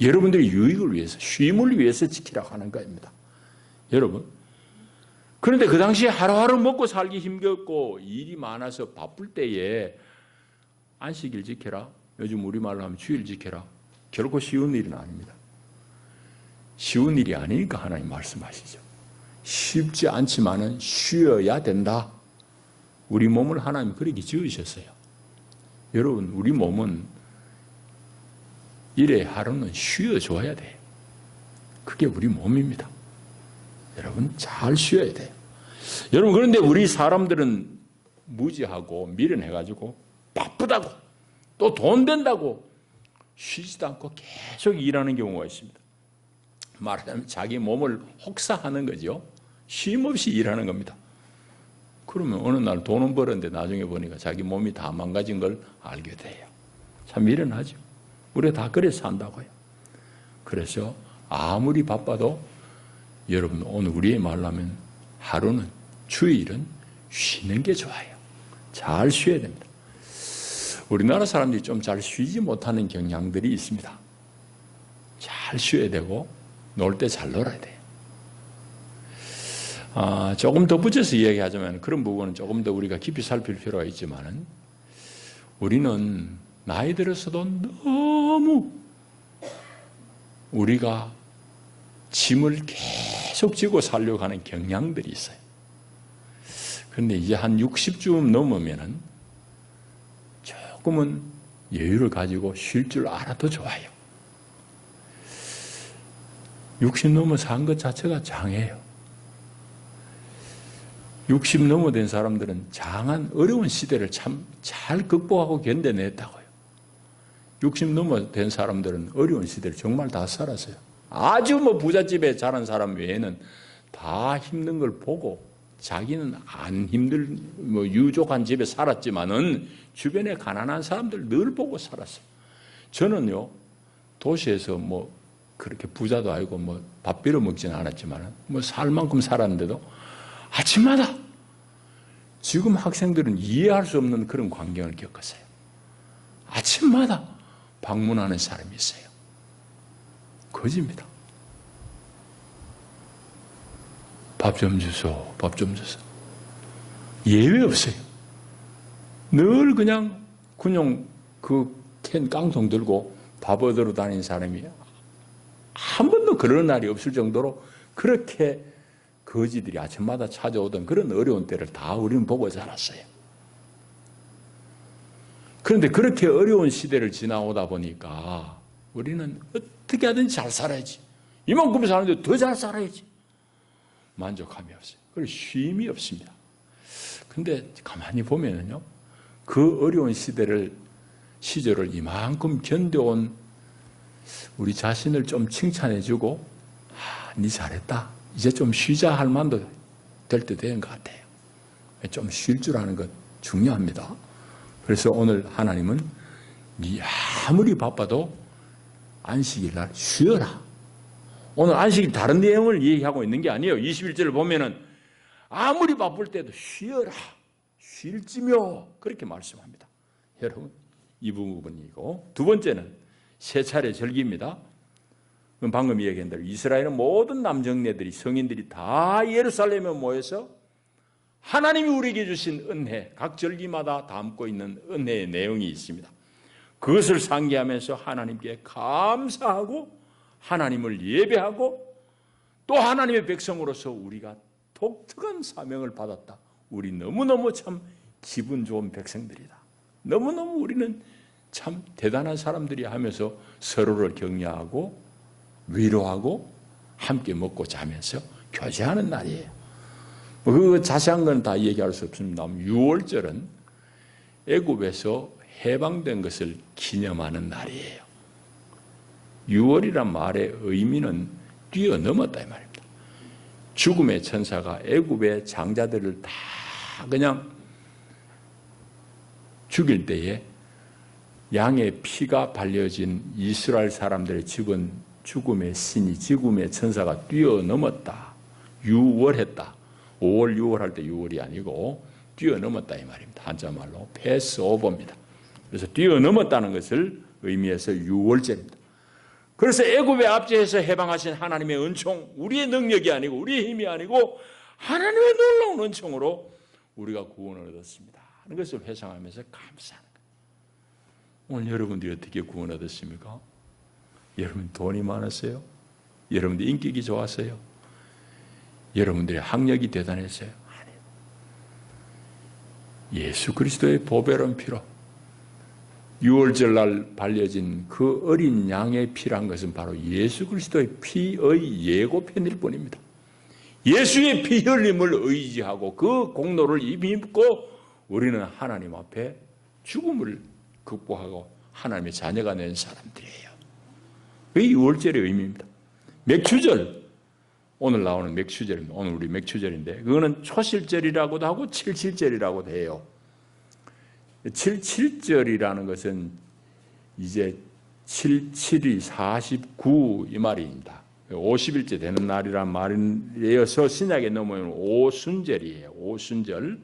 여러분들의 유익을 위해서, 쉼을 위해서 지키라고 하는 겁니다. 여러분, 그런데 그 당시에 하루하루 먹고 살기 힘겹고 일이 많아서 바쁠 때에 안식일 지켜라, 요즘 우리말로 하면 주일 지켜라, 결코 쉬운 일은 아닙니다. 쉬운 일이 아니니까 하나님 말씀하시죠. 쉽지 않지만은 쉬어야 된다. 우리 몸을 하나님 그렇게 지으셨어요. 여러분, 우리 몸은 일에 하루는 쉬어줘야 돼요. 그게 우리 몸입니다. 여러분, 잘 쉬어야 돼요. 여러분, 그런데 우리 사람들은 무지하고 미련해가지고 바쁘다고 또 돈 된다고 쉬지도 않고 계속 일하는 경우가 있습니다. 말하자면 자기 몸을 혹사하는 거죠. 쉼 없이 일하는 겁니다. 그러면 어느 날 돈은 벌었는데 나중에 보니까 자기 몸이 다 망가진 걸 알게 돼요. 참 미련하죠. 우리가 다 그래서 산다고요. 그래서 아무리 바빠도 여러분, 오늘 우리의 말로 하면 하루는, 주일은 쉬는 게 좋아요. 잘 쉬어야 됩니다. 우리나라 사람들이 좀 잘 쉬지 못하는 경향들이 있습니다. 잘 쉬어야 되고 놀 때 잘 놀아야 돼요. 조금 덧붙여서 이야기하자면 그런 부분은 조금 더 우리가 깊이 살필 필요가 있지만은 우리는 나이 들어서도 너무 우리가 짐을 계속 지고 살려고 하는 경향들이 있어요. 그런데 이제 한 60쯤 넘으면은 조금은 여유를 가지고 쉴 줄 알아도 좋아요. 60 넘어 산 것 자체가 장애예요. 60 넘어 된 사람들은 장한 어려운 시대를 참 잘 극복하고 견뎌냈다고요. 60 넘어 된 사람들은 어려운 시대를 정말 다 살았어요. 아주 부잣집에 자란 사람 외에는 다 힘든 걸 보고 자기는 안 유족한 집에 살았지만은 주변에 가난한 사람들 늘 보고 살았어요. 저는요, 도시에서 그렇게 부자도 아니고 밥 빌어 먹지는 않았지만 살 만큼 살았는데도 아침마다 지금 학생들은 이해할 수 없는 그런 광경을 겪었어요. 아침마다 방문하는 사람이 있어요. 거지입니다. 밥 좀 주소, 밥 좀 주소. 예외 없어요. 늘 그냥 군용 캔 깡통 들고 밥 얻으러 다니는 사람이 한 번도 그런 날이 없을 정도로 그렇게 거지들이 아침마다 찾아오던 그런 어려운 때를 다 우리는 보고 자랐어요. 그런데 그렇게 어려운 시대를 지나오다 보니까 우리는 어떻게 하든지 잘 살아야지. 이만큼 사는데 더 잘 살아야지. 만족함이 없어요. 그리고 쉼이 없습니다. 근데 가만히 보면은요, 그 어려운 시절을 이만큼 견뎌온 우리 자신을 좀 칭찬해주고, 네 잘했다. 이제 좀 쉬자 할 만도 될 때 된 것 같아요. 좀 쉴 줄 아는 것 중요합니다. 그래서 오늘 하나님은 네 아무리 바빠도 안식일 날 쉬어라. 오늘 안식일 다른 내용을 얘기하고 있는 게 아니에요. 21절을 보면은 아무리 바쁠 때도 쉬어라. 쉴지며 그렇게 말씀합니다. 여러분, 이 부분이고, 두 번째는 세 차례 절기입니다. 방금 얘기한 대로 이스라엘은 모든 남정네들이, 성인들이 다 예루살렘에 모여서 하나님이 우리에게 주신 은혜, 각 절기마다 담고 있는 은혜의 내용이 있습니다. 그것을 상기하면서 하나님께 감사하고 하나님을 예배하고 또 하나님의 백성으로서 우리가 독특한 사명을 받았다. 우리 너무너무 참 기분 좋은 백성들이다. 너무너무 우리는 참 대단한 사람들이 하면서 서로를 격려하고 위로하고 함께 먹고 자면서 교제하는 날이에요. 그 자세한 건 다 얘기할 수 없습니다. 6월절은 애굽에서 해방된 것을 기념하는 날이에요. 6월이란 말의 의미는 뛰어넘었다 이 말입니다. 죽음의 천사가 애굽의 장자들을 다 그냥 죽일 때에 양의 피가 발려진 이스라엘 사람들의 집은 죽음의 신이, 죽음의 천사가 뛰어넘었다. 6월했다. 5월, 6월 할 때 6월이 아니고 뛰어넘었다 이 말입니다. 한자말로 패스오버입니다. 그래서 뛰어넘었다는 것을 의미해서 6월절입니다. 그래서 애굽의 압제에서 해방하신 하나님의 은총, 우리의 능력이 아니고 우리의 힘이 아니고 하나님의 놀라운 은총으로 우리가 구원을 얻었습니다 하는 것을 회상하면서 감사하는 거예요. 오늘 여러분들이 어떻게 구원 얻었습니까? 여러분 돈이 많았어요? 여러분들 인격이 좋았어요? 여러분들의 학력이 대단했어요? 아니요. 예수 그리스도의 보배로운 피로 6월절 날 발려진 그 어린 양의 피란 것은 바로 예수 그리스도의 피의 예고편일 뿐입니다. 예수의 피 흘림을 의지하고 그 공로를 입고 우리는 하나님 앞에 죽음을 극복하고 하나님의 자녀가 된 사람들이에요. 그게 6월절의 의미입니다. 맥추절, 오늘 나오는 맥추절입니다. 오늘 우리 맥추절인데 그거는 초실절이라고도 하고 칠칠절이라고도 해요. 77절이라는 것은 이제 77이 49 이 말입니다. 50일째 되는 날이란 말이어서 신약에 넘어오면 오순절이에요. 오순절.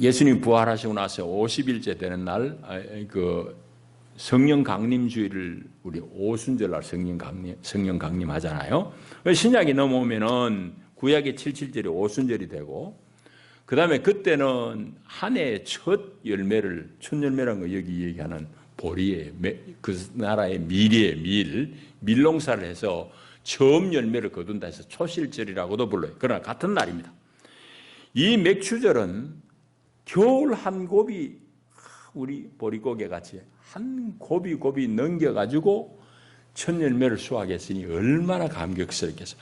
예수님이 부활하시고 나서 50일째 되는 날, 성령 강림주의를 우리 오순절날 성령 강림 하잖아요. 신약이 넘어오면은 구약의 77절이 오순절이 되고, 그 다음에 그때는 한 해의 첫 열매를, 첫 열매라는 거 여기 얘기하는 보리에, 그 나라의 밀 농사를 해서 처음 열매를 거둔다 해서 초실절이라고도 불러요. 그러나 같은 날입니다. 이 맥추절은 겨울 한 곱이, 우리 보리고개 같이 한 곱이 넘겨가지고 첫 열매를 수확했으니 얼마나 감격스럽겠어.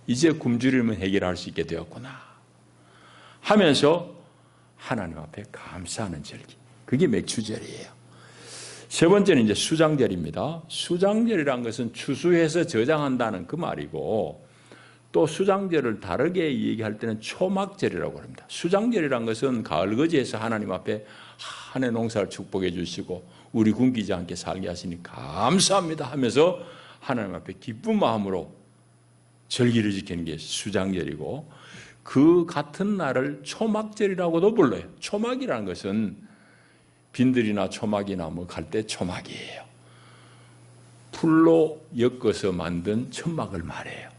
이제 굶주림은 해결할 수 있게 되었구나 하면서 하나님 앞에 감사하는 절기. 그게 맥추절이에요. 세 번째는 이제 수장절입니다. 수장절이란 것은 추수해서 저장한다는 그 말이고, 또 수장절을 다르게 얘기할 때는 초막절이라고 합니다. 수장절이란 것은 가을거지에서 하나님 앞에 한 해 농사를 축복해 주시고 우리 굶기지 않게 살게 하시니 감사합니다 하면서 하나님 앞에 기쁜 마음으로 절기를 지키는 게 수장절이고, 그 같은 날을 초막절이라고도 불러요. 초막이라는 것은 빈들이나 초막이나 뭐 갈대 초막이에요. 풀로 엮어서 만든 천막을 말해요.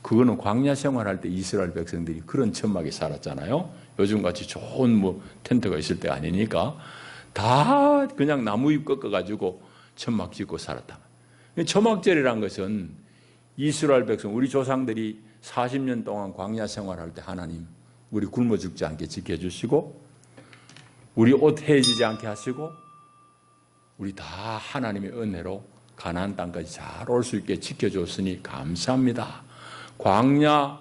그거는 광야 생활할 때 이스라엘 백성들이 그런 천막에 살았잖아요. 요즘같이 좋은 뭐 텐트가 있을 때 아니니까 다 그냥 나무잎 꺾어가지고 천막 짓고 살았다. 초막절이란 것은 이스라엘 백성, 우리 조상들이 40년 동안 광야 생활할 때 하나님 우리 굶어 죽지 않게 지켜주시고, 우리 옷 헤어지지 않게 하시고, 우리 다 하나님의 은혜로 가나안 땅까지 잘 올 수 있게 지켜줬으니 감사합니다. 광야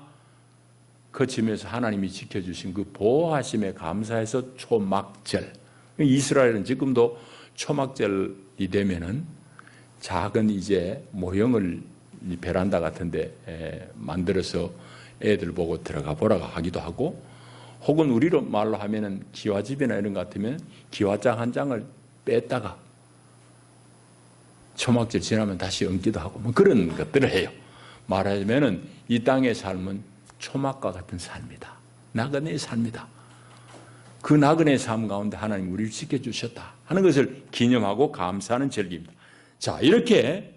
거치면서 하나님이 지켜주신 그 보호하심에 감사해서 초막절. 이스라엘은 지금도 초막절이 되면은 작은 이제 모형을 베란다 같은데 만들어서 애들 보고 들어가 보라고 하기도 하고, 혹은 우리로 말로 하면은 기와집이나 이런 것 같으면 기와장 한 장을 뺐다가 초막절 지나면 다시 얹기도 하고 뭐 그런 것들을 해요. 말하자면은 이 땅의 삶은 초막과 같은 삶이다. 나그네의 삶이다. 그 나그네의 삶 가운데 하나님 우리를 지켜주셨다 하는 것을 기념하고 감사하는 절기입니다. 자, 이렇게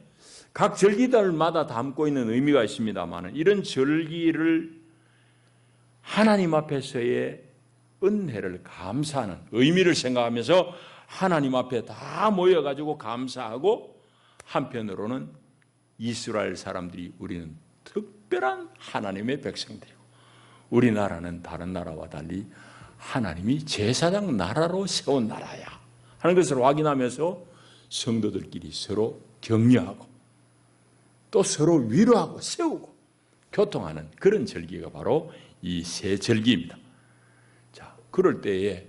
각 절기들마다 담고 있는 의미가 있습니다만, 이런 절기를 하나님 앞에서의 은혜를 감사하는 의미를 생각하면서 하나님 앞에 다 모여가지고 감사하고, 한편으로는 이스라엘 사람들이 우리는 특별한 하나님의 백성들이고 우리나라는 다른 나라와 달리 하나님이 제사장 나라로 세운 나라야 하는 것을 확인하면서 성도들끼리 서로 격려하고 또 서로 위로하고 세우고 교통하는 그런 절기가 바로 이 세 절기입니다. 자, 그럴 때에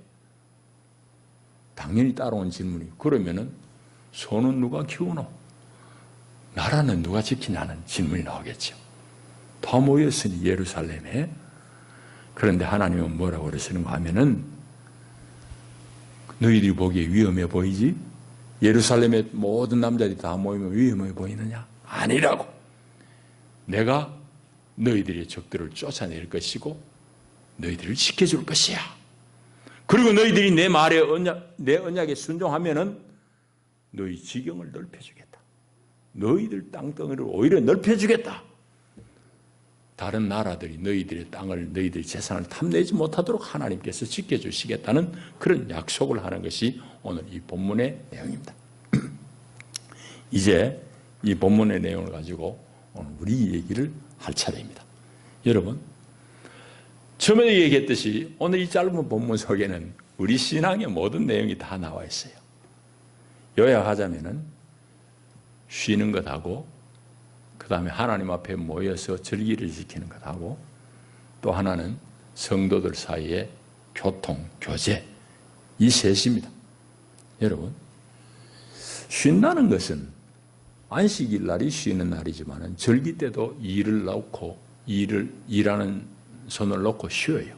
당연히 따라온 질문이, 그러면은 소는 누가 키우노? 나라는 누가 지키냐는 질문이 나오겠죠. 다 모였으니 예루살렘에. 그런데 하나님은 뭐라고 그러시는가 하면은, 너희들이 보기에 위험해 보이지? 예루살렘의 모든 남자들이 다 모이면 위험해 보이느냐? 아니라고. 내가 너희들의 적들을 쫓아낼 것이고 너희들을 지켜줄 것이야. 그리고 너희들이 내 말에 내 언약에 순종하면은 너희 지경을 넓혀주겠다. 너희들 땅덩이를 오히려 넓혀주겠다. 다른 나라들이 너희들의 땅을, 너희들의 재산을 탐내지 못하도록 하나님께서 지켜주시겠다는 그런 약속을 하는 것이 오늘 이 본문의 내용입니다. 이제 이 본문의 내용을 가지고 오늘 우리 얘기를 할 차례입니다. 여러분, 처음에 얘기했듯이 오늘 이 짧은 본문 속에는 우리 신앙의 모든 내용이 다 나와 있어요. 요약하자면은 쉬는 것하고, 그 다음에 하나님 앞에 모여서 절기를 지키는 것하고, 또 하나는 성도들 사이의 교통, 교제, 이 셋입니다. 여러분, 쉰다는 것은 안식일 날이 쉬는 날이지만 절기 때도 일을 놓고 일하는 손을 놓고 쉬어요.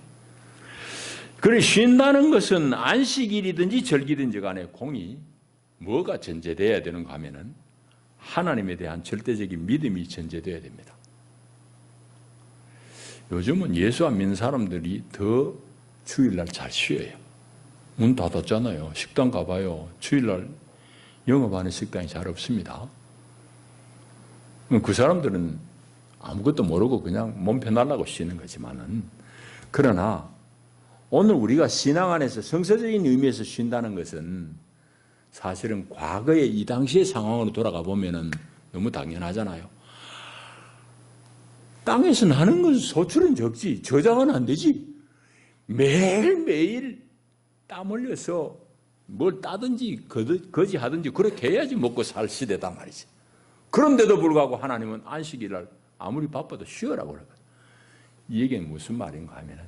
그래, 쉰다는 것은 안식일이든지 절기든지 간에 공이 뭐가 전제되어야 되는가 하면은 하나님에 대한 절대적인 믿음이 전제되어야 됩니다. 요즘은 예수 안 믿는 사람들이 더 주일날 잘 쉬어요. 문 닫았잖아요. 식당 가봐요. 주일날 영업하는 식당이 잘 없습니다. 그 사람들은 아무것도 모르고 그냥 몸 편하려고 쉬는 거지만은, 그러나 오늘 우리가 신앙 안에서 성서적인 의미에서 쉰다는 것은 사실은 과거의 이 당시의 상황으로 돌아가 보면은 너무 당연하잖아요. 땅에서 나는 것은 소출은 적지, 저장은 안 되지. 매일매일 땀 흘려서 뭘 따든지 거지 하든지 그렇게 해야지 먹고 살 시대단 말이지. 그런데도 불구하고 하나님은 안식일날 아무리 바빠도 쉬어라고 그러거든. 이 얘기는 무슨 말인가 하면은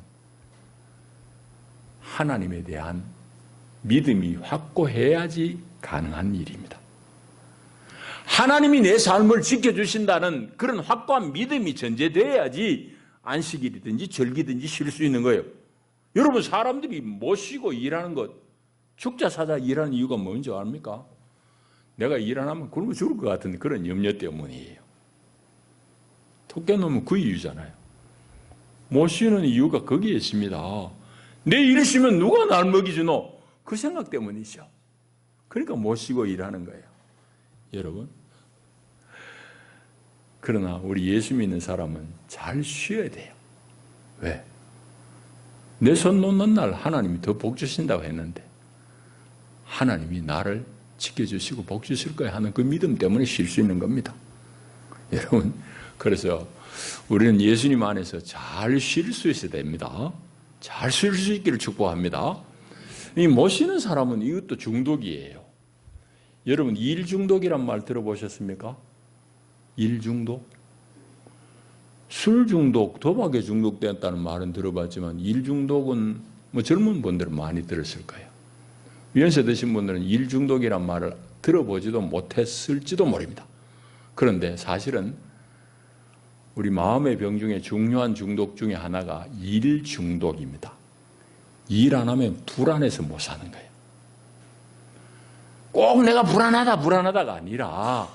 하나님에 대한 믿음이 확고해야지 가능한 일입니다. 하나님이 내 삶을 지켜주신다는 그런 확고한 믿음이 전제되어야지 안식일이든지 절기든지 쉴 수 있는 거예요. 여러분, 사람들이 못 쉬고 일하는 것, 죽자 사자 일하는 이유가 뭔지 압니까? 내가 일 안 하면 굶어 죽을 것 같은 그런 염려 때문이에요. 토끼 놓으면 그 이유잖아요. 못 쉬는 이유가 거기에 있습니다. 내 일 쉬면 누가 날 먹이주노? 그 생각 때문이죠. 그러니까 못 쉬고 일하는 거예요. 여러분, 그러나 우리 예수 믿는 사람은 잘 쉬어야 돼요. 왜? 내 손 놓는 날 하나님이 더 복 주신다고 했는데 하나님이 나를 지켜주시고 복 주실 거야 하는 그 믿음 때문에 쉴 수 있는 겁니다. 여러분, 그래서 우리는 예수님 안에서 잘 쉴 수 있어야 됩니다. 잘 쉴 수 있기를 축복합니다. 이 못 쉬는 사람은 이것도 중독이에요. 여러분, 일 중독이란 말 들어보셨습니까? 일 중독? 술 중독, 도박에 중독되었다는 말은 들어봤지만 일 중독은 뭐 젊은 분들은 많이 들었을 거예요. 연세 드신 분들은 일 중독이란 말을 들어보지도 못했을지도 모릅니다. 그런데 사실은 우리 마음의 병 중에 중요한 중독 중에 하나가 일 중독입니다. 일 안 하면 불안해서 못 사는 거예요. 꼭 내가 불안하다가 아니라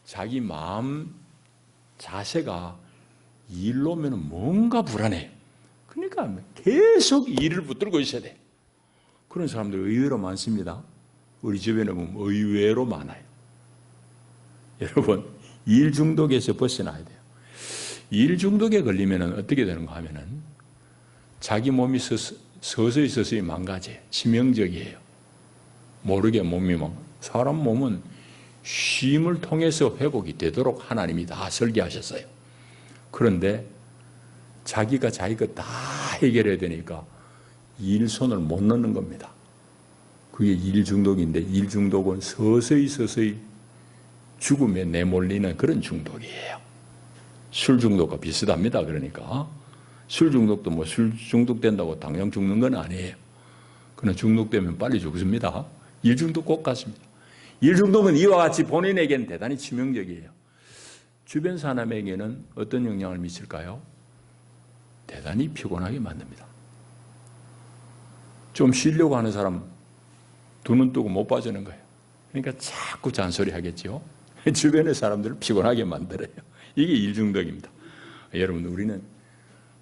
자기 마음 자세가 일로 오면 뭔가 불안해요. 그러니까 계속 일을 붙들고 있어야 돼요. 그런 사람들 의외로 많습니다. 우리 주변에 보면 의외로 많아요. 여러분, 일 중독에서 벗어나야 돼요. 일 중독에 걸리면 어떻게 되는가 하면은 자기 몸이 서서히 망가져요. 치명적이에요. 모르게 몸이 사람 몸은 쉼을 통해서 회복이 되도록 하나님이 다 설계하셨어요. 그런데 자기가 자기 것 다 해결해야 되니까 일손을 못 넣는 겁니다. 그게 일 중독인데 일 중독은 서서히 죽음에 내몰리는 그런 중독이에요. 술 중독과 비슷합니다. 그러니까 술 중독도 뭐 술 중독된다고 당장 죽는 건 아니에요. 그러나 중독되면 빨리 죽습니다. 일 중독 꼭 같습니다. 일 중독은 이와 같이 본인에게는 대단히 치명적이에요. 주변 사람에게는 어떤 영향을 미칠까요? 대단히 피곤하게 만듭니다. 좀 쉬려고 하는 사람 두 눈 뜨고 못 빠지는 거예요. 그러니까 자꾸 잔소리 하겠죠. 주변의 사람들을 피곤하게 만들어요. 이게 일 중독입니다. 여러분, 우리는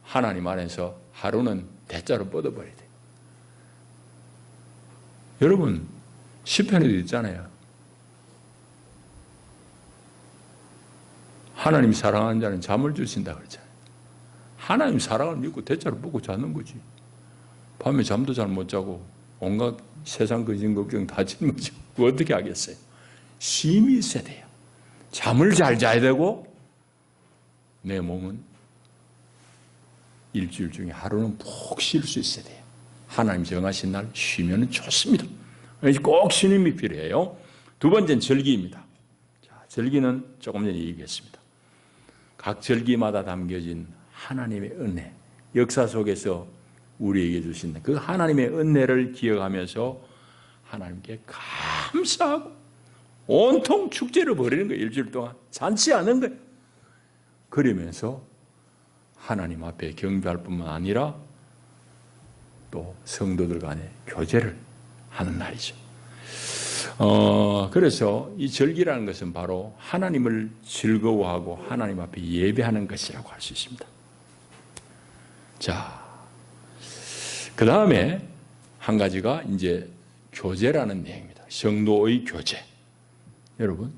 하나님 안에서 하루는 대자로 뻗어버려야 돼요. 여러분, 시편에도 있잖아요. 하나님 사랑하는 자는 잠을 주신다 그러잖아요. 하나님 사랑을 믿고 대자로 뻗고 자는 거지. 밤에 잠도 잘 못 자고 온갖 세상 근심 걱정 다 짊어지고 어떻게 하겠어요? 쉼이 있어야 돼요. 잠을 잘 자야 되고 내 몸은 일주일 중에 하루는 푹 쉴 수 있어야 돼요. 하나님 정하신 날 쉬면 좋습니다. 꼭 쉬는 게 필요해요. 두 번째는 절기입니다. 자, 절기는 조금 전에 얘기했습니다. 각 절기마다 담겨진 하나님의 은혜, 역사 속에서 우리에게 주신 그 하나님의 은혜를 기억하면서 하나님께 감사하고 온통 축제를 벌이는 거예요. 일주일 동안 잔치하는 거예요. 그러면서 하나님 앞에 경배할 뿐만 아니라 또 성도들 간에 교제를 하는 날이죠. 그래서 이 절기라는 것은 바로 하나님을 즐거워하고 하나님 앞에 예배하는 것이라고 할 수 있습니다. 자, 그 다음에 한 가지가 이제 교제라는 내용입니다. 성도의 교제. 여러분,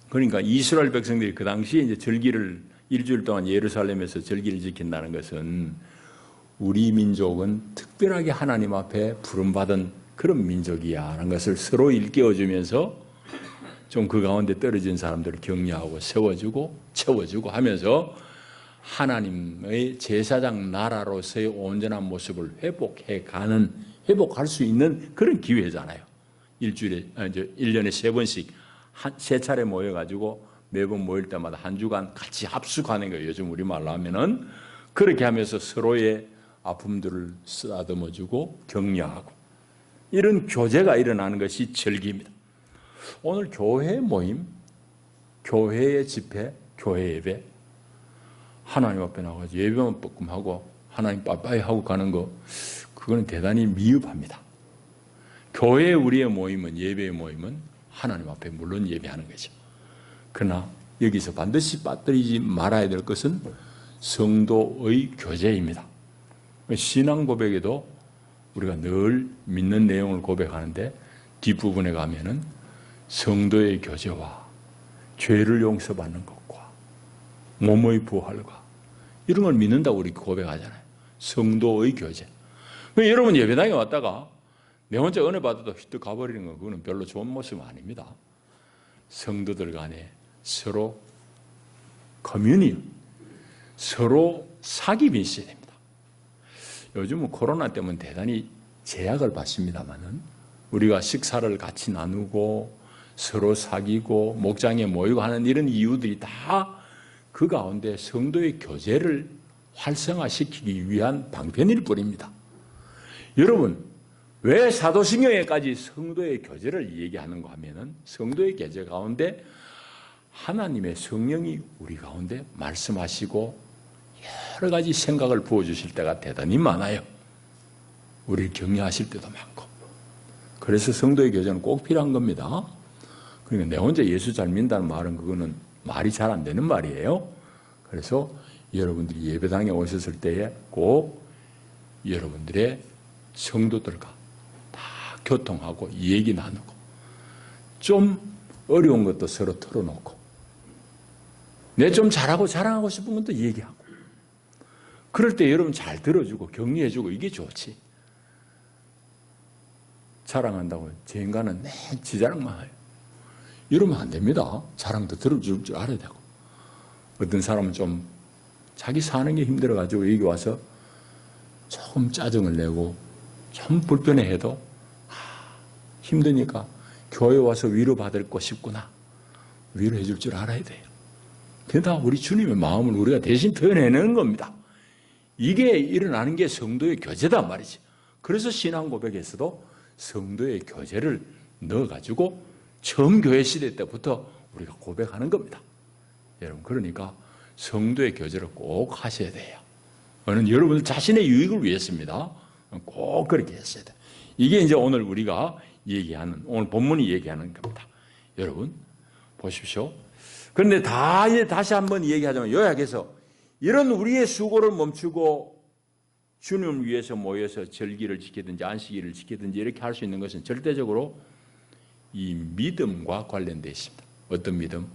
그러니까 이스라엘 백성들이 그 당시에 이제 절기를 일주일 동안 예루살렘에서 절기를 지킨다는 것은 우리 민족은 특별하게 하나님 앞에 부름받은 그런 민족이야라는 것을 서로 일깨워주면서 좀 그 가운데 떨어진 사람들을 격려하고 세워주고 채워주고 하면서 하나님의 제사장 나라로서의 온전한 모습을 회복해가는 회복할 수 있는 그런 기회잖아요. 일주일에, 1년에 3번씩 세 차례 모여가지고 매번 모일 때마다 한 주간 같이 합숙하는 거예요. 요즘 우리말로 하면은. 그렇게 하면서 서로의 아픔들을 쓰다듬어주고 격려하고 이런 교제가 일어나는 것이 절기입니다. 오늘 교회 모임, 교회의 집회, 교회 예배, 하나님 앞에 나가서 예배만 뻐끔 하고 하나님 빠빠이 하고 가는 거, 그거는 대단히 미흡합니다. 교회 우리의 모임은, 예배의 모임은 하나님 앞에 물론 예배하는 거죠. 그러나 여기서 반드시 빠뜨리지 말아야 될 것은 성도의 교제입니다. 신앙 고백에도 우리가 늘 믿는 내용을 고백하는데 뒷부분에 가면은 성도의 교제와 죄를 용서받는 것과 몸의 부활과 이런 걸 믿는다고 우리 고백하잖아요. 성도의 교제. 여러분 예배당에 왔다가 내 혼자 은혜 받아도 휘떡 가버리는 건 그거는 별로 좋은 모습은 아닙니다. 성도들 간에 서로 커뮤니언, 서로 사귐이 있어야 됩니다. 요즘은 코로나 때문에 대단히 제약을 받습니다만은 우리가 식사를 같이 나누고 서로 사귀고 목장에 모이고 하는 이런 이유들이 다 그 가운데 성도의 교제를 활성화시키기 위한 방편일 뿐입니다. 여러분, 왜 사도신경에까지 성도의 교제를 얘기하는가 하면은 성도의 교제 가운데 하나님의 성령이 우리 가운데 말씀하시고 여러 가지 생각을 부어주실 때가 대단히 많아요. 우리를 격려하실 때도 많고. 그래서 성도의 교제는 꼭 필요한 겁니다. 그러니까 내 혼자 예수 잘 믿는다는 말은 그거는 말이 잘 안 되는 말이에요. 그래서 여러분들이 예배당에 오셨을 때에 꼭 여러분들의 성도들과 다 교통하고 얘기 나누고 좀 어려운 것도 서로 털어놓고 내 좀 잘하고 자랑하고 싶은 것도 얘기하고 그럴 때 여러분 잘 들어주고 격려해주고 이게 좋지. 자랑한다고 제 인간은 내 지 자랑만 해요. 이러면 안 됩니다. 자랑도 들어줄 줄 알아야 되고. 어떤 사람은 좀 자기 사는 게 힘들어가지고 여기 와서 조금 짜증을 내고 좀 불편해해도 힘드니까 교회 와서 위로받고 싶구나. 위로해 줄 줄 알아야 돼요. 그게 다 우리 주님의 마음을 우리가 대신 표현해내는 겁니다. 이게 일어나는 게 성도의 교제단 말이지. 그래서 신앙 고백에서도 성도의 교제를 넣어가지고 처음 교회 시대 때부터 우리가 고백하는 겁니다. 여러분, 그러니까 성도의 교제를 꼭 하셔야 돼요. 저는 여러분 자신의 유익을 위해서입니다. 꼭 그렇게 했어야 돼요. 이게 이제 오늘 우리가 얘기하는, 오늘 본문이 얘기하는 겁니다. 여러분, 보십시오. 그런데 다시 한번 얘기하자면 요약해서 이런 우리의 수고를 멈추고 주님을 위해서 모여서 절기를 지키든지 안식일을 지키든지 이렇게 할 수 있는 것은 절대적으로 이 믿음과 관련되어 있습니다. 어떤 믿음?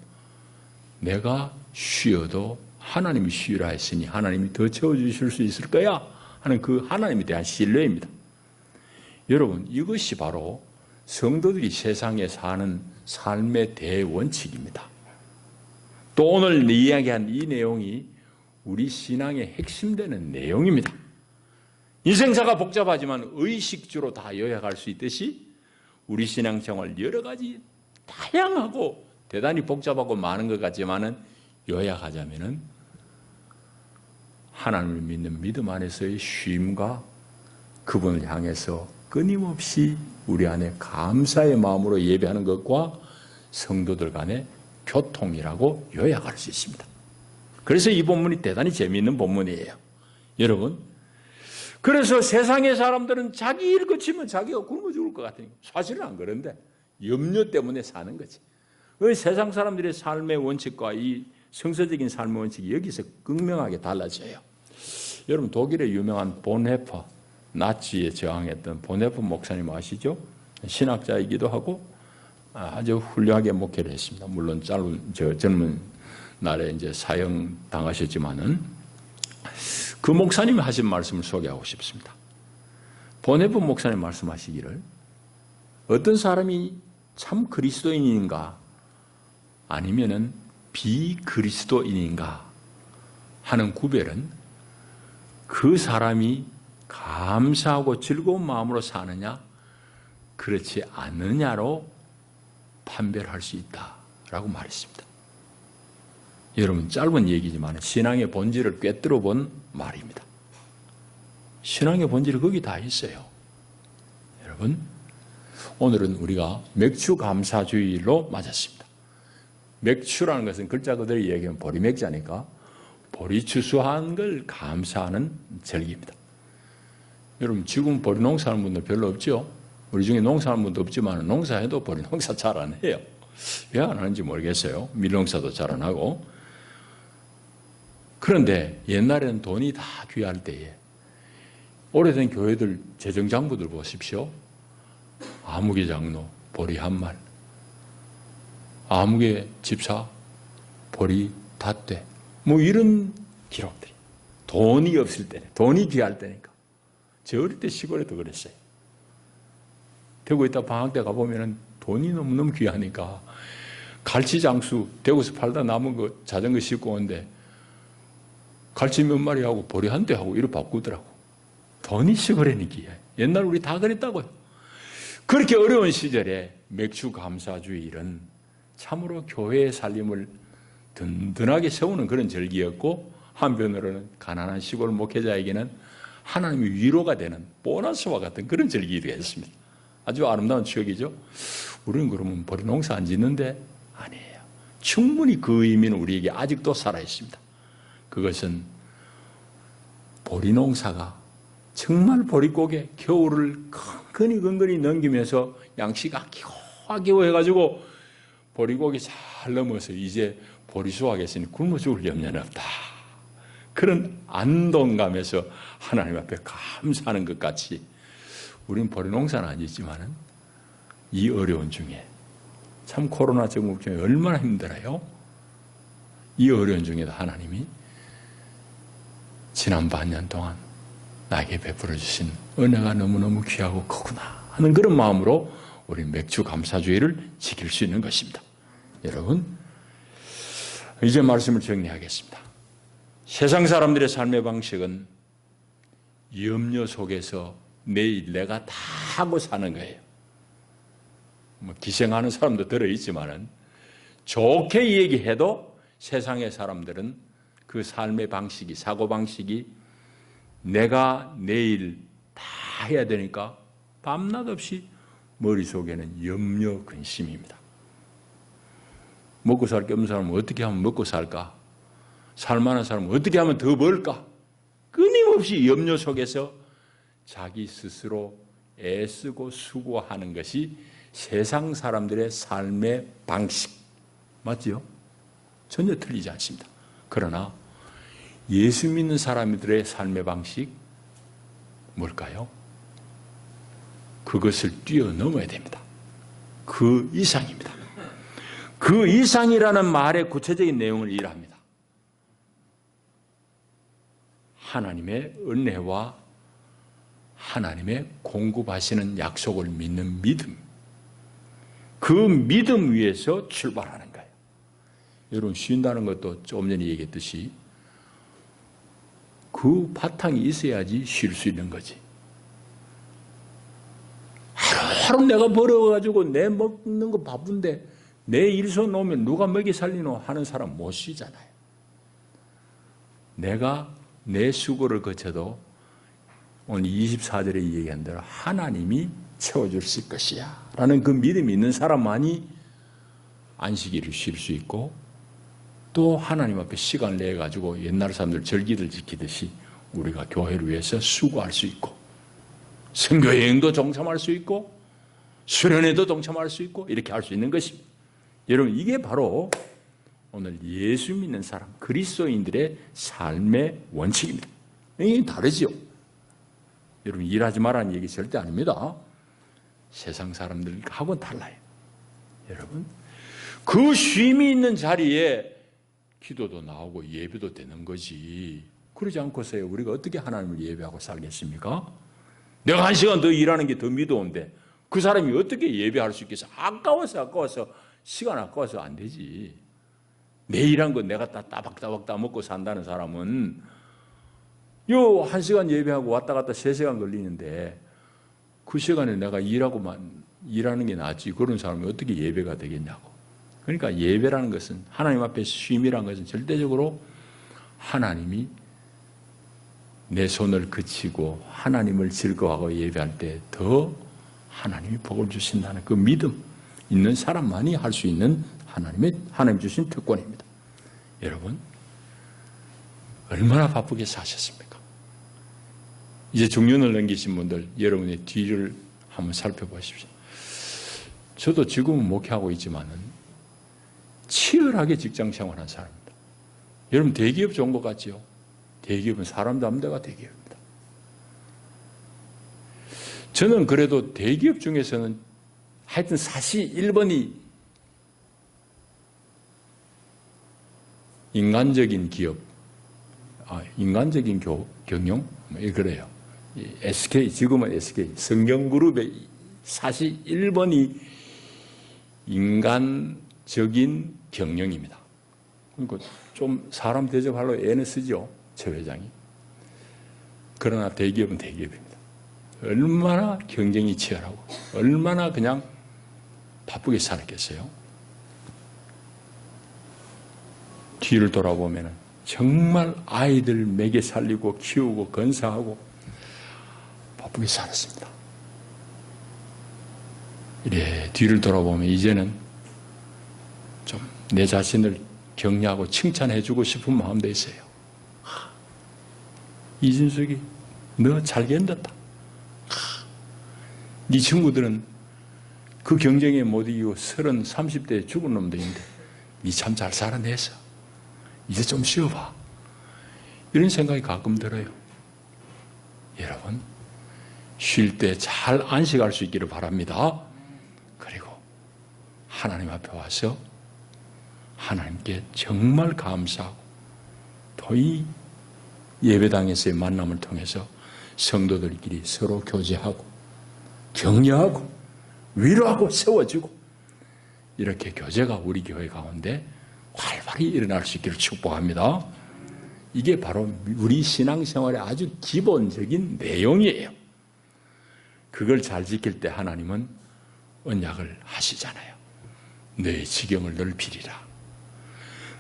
내가 쉬어도 하나님이 쉬라 했으니 하나님이 더 채워주실 수 있을 거야 하는 그 하나님에 대한 신뢰입니다. 여러분, 이것이 바로 성도들이 세상에 사는 삶의 대원칙입니다. 또 오늘 이야기한 이 내용이 우리 신앙의 핵심되는 내용입니다. 인생사가 복잡하지만 의식주로 다 요약할 수 있듯이 우리 신앙생활 여러 가지 다양하고 대단히 복잡하고 많은 것 같지만은 요약하자면은 하나님을 믿는 믿음 안에서의 쉼과 그분을 향해서 끊임없이 우리 안에 감사의 마음으로 예배하는 것과 성도들 간의 교통이라고 요약할 수 있습니다. 그래서 이 본문이 대단히 재미있는 본문이에요. 여러분, 그래서 세상의 사람들은 자기 일 거치면 자기가 굶어 죽을 것 같으니까 사실은 안 그런데 염려 때문에 사는 거지. 그 세상 사람들의 삶의 원칙과 이 성서적인 삶의 원칙이 여기서 극명하게 달라져요. 여러분, 독일의 유명한 본헤퍼, 나치에 저항했던 본헤퍼 목사님 아시죠? 신학자이기도 하고 아주 훌륭하게 목회를 했습니다. 물론 젊은 날에 이제 사형 당하셨지만은 그 목사님이 하신 말씀을 소개하고 싶습니다. 본헤퍼 목사님 말씀하시기를 어떤 사람이 참 그리스도인인가 아니면은 비그리스도인인가 하는 구별은 그 사람이 감사하고 즐거운 마음으로 사느냐, 그렇지 않느냐로 판별할 수 있다라고 말했습니다. 여러분, 짧은 얘기지만 신앙의 본질을 꿰뚫어 본 말입니다. 신앙의 본질이 거기 다 있어요. 여러분, 오늘은 우리가 맥주 감사주의로 맞았습니다. 맥주라는 것은 글자 그대로 얘기하면 보리맥자니까 보리 추수한 걸 감사하는 절기입니다. 여러분, 지금 보리 농사하는 분들 별로 없죠? 우리 중에 농사하는 분도 없지만 농사해도 보리 농사 잘 안 해요. 왜 안 하는지 모르겠어요. 밀농사도 잘 안 하고. 그런데 옛날에는 돈이 다 귀할 때에 오래된 교회들 재정장부들 보십시오. 아무개 장로, 보리 한 말, 아무개 집사, 보리 닷대, 뭐 이런 기록들이. 돈이 없을 때, 돈이 귀할 때니까. 저 어릴 때 시골에도 그랬어요. 대구에 있다 방학 때 가보면 돈이 너무너무 귀하니까 갈치장수, 대구에서 팔다 남은 거 자전거 싣고 오는데 갈치 몇 마리 하고 보리 한 대 하고 이렇게 바꾸더라고. 돈이 시골에는 귀해. 옛날 우리 다 그랬다고요. 그렇게 어려운 시절에 맥주 감사주일은 참으로 교회의 살림을 든든하게 세우는 그런 절기였고, 한편으로는 가난한 시골 목회자에게는 하나님의 위로가 되는 보너스와 같은 그런 절기가 됐습니다. 아주 아름다운 추억이죠. 우리는 그러면 보리 농사 안 짓는데? 아니에요. 충분히 그 의미는 우리에게 아직도 살아있습니다. 그것은 보리 농사가 정말 보릿고개 겨울을 근근히 넘기면서 양식 아끼고 해가지고 보릿고개 잘 넘어서 이제 보리 수확했으니 굶어 죽을 염려는 없다. 그런 안동감에서 하나님 앞에 감사하는 것 같이 우리는 보리 농사는 안 짓지만은 이 어려운 중에 참 코로나 정국 중에 얼마나 힘들어요. 이 어려운 중에도 하나님이 지난 반년 동안 나에게 베풀어 주신 은혜가 너무너무 귀하고 크구나 하는 그런 마음으로 우리 맥주 감사주의를 지킬 수 있는 것입니다. 여러분, 이제 말씀을 정리하겠습니다. 세상 사람들의 삶의 방식은 염려 속에서 내일 내가 다 하고 사는 거예요. 뭐 기생하는 사람도 들어있지만은 좋게 얘기해도 세상의 사람들은 그 삶의 방식이, 사고방식이 내가 내일 다 해야 되니까 밤낮 없이 머릿속에는 염려, 근심입니다. 먹고 살 게 없는 사람은 어떻게 하면 먹고 살까? 살만한 사람은 어떻게 하면 더 벌까? 끊임없이 염려 속에서 자기 스스로 애쓰고 수고하는 것이 세상 사람들의 삶의 방식. 맞지요? 전혀 틀리지 않습니다. 그러나 예수 믿는 사람들의 삶의 방식 뭘까요? 그것을 뛰어넘어야 됩니다. 그 이상입니다. 그 이상이라는 말의 구체적인 내용을 이해합니다. 하나님의 은혜와 하나님의 공급하시는 약속을 믿는 믿음. 그 믿음 위에서 출발하는 거예요. 여러분, 쉰다는 것도 조금 전에 얘기했듯이 그 바탕이 있어야지 쉴 수 있는 거지. 하루하루 내가 벌어가지고 내 먹는 거 바쁜데 내 일손 놓으면 누가 먹이 살리노 하는 사람 못 쉬잖아요. 내가 내 수고를 거쳐도 오늘 24절에 얘기한 대로 하나님이 채워줄 것이야 라는 그 믿음이 있는 사람만이 안식일을 쉴 수 있고, 또 하나님 앞에 시간을 내가지고 옛날 사람들 절기를 지키듯이 우리가 교회를 위해서 수고할 수 있고, 선교여행도 동참할 수 있고, 수련회도 동참할 수 있고, 이렇게 할 수 있는 것입니다. 여러분, 이게 바로 오늘 예수 믿는 사람, 그리스도인들의 삶의 원칙입니다. 이게 다르죠. 여러분, 일하지 말라는 얘기 절대 아닙니다. 세상 사람들하고는 달라요. 여러분, 그 쉼이 있는 자리에 기도도 나오고 예배도 되는 거지. 그러지 않고서야 우리가 어떻게 하나님을 예배하고 살겠습니까? 내가 1시간 더 일하는 게 더 미도운데 그 사람이 어떻게 예배할 수 있겠어? 아까워서 시간 아까워서 안 되지. 내 일한 거 내가 다 따박따박 따먹고 산다는 사람은 요 1시간 예배하고 왔다 갔다 3시간 걸리는데 그 시간에 내가 일하는 게 낫지. 그런 사람이 어떻게 예배가 되겠냐고. 그러니까 예배라는 것은 하나님 앞에 쉼이라는 것은 절대적으로 하나님이 내 손을 그치고 하나님을 즐거워하고 예배할 때 더 하나님이 복을 주신다는 그 믿음 있는 사람만이 할 수 있는 하나님 주신 특권입니다. 여러분, 얼마나 바쁘게 사셨습니까? 이제 중년을 넘기신 분들, 여러분의 뒤를 한번 살펴보십시오. 저도 지금은 목회하고 있지만은 치열하게 직장 생활한 사람입니다. 여러분, 대기업 좋은 것 같지요? 대기업은 사람도 없는 데가 대기업입니다. 저는 그래도 대기업 중에서는 하여튼 사실 1번이 인간적인 기업, 인간적인 경영? 그래요. SK, 지금은 SK, 성경그룹의 사실 1번이 인간적인 경영입니다. 그러니까 좀 사람 대접하려고 애는 쓰죠, 최 회장이. 그러나 대기업은 대기업입니다. 얼마나 경쟁이 치열하고 얼마나 그냥 바쁘게 살았겠어요. 뒤를 돌아보면 정말 아이들 먹여 살리고 키우고 건사하고 바쁘게 살았습니다. 이래 뒤를 돌아보면 이제는 좀 내 자신을 격려하고 칭찬해주고 싶은 마음도 있어요. 이진숙이 너 잘 견뎠다. 네 친구들은 그 경쟁에 못 이기고 30대에 죽은 놈도 있는데 네 참 잘 살아냈어. 이제 좀 쉬어봐. 이런 생각이 가끔 들어요. 여러분, 쉴 때 잘 안식할 수 있기를 바랍니다. 그리고 하나님 앞에 와서 하나님께 정말 감사하고 또 이 예배당에서의 만남을 통해서 성도들끼리 서로 교제하고 격려하고 위로하고 세워주고 이렇게 교제가 우리 교회 가운데 활발히 일어날 수 있기를 축복합니다. 이게 바로 우리 신앙생활의 아주 기본적인 내용이에요. 그걸 잘 지킬 때 하나님은 언약을 하시잖아요. 너의 지경을 넓히리라.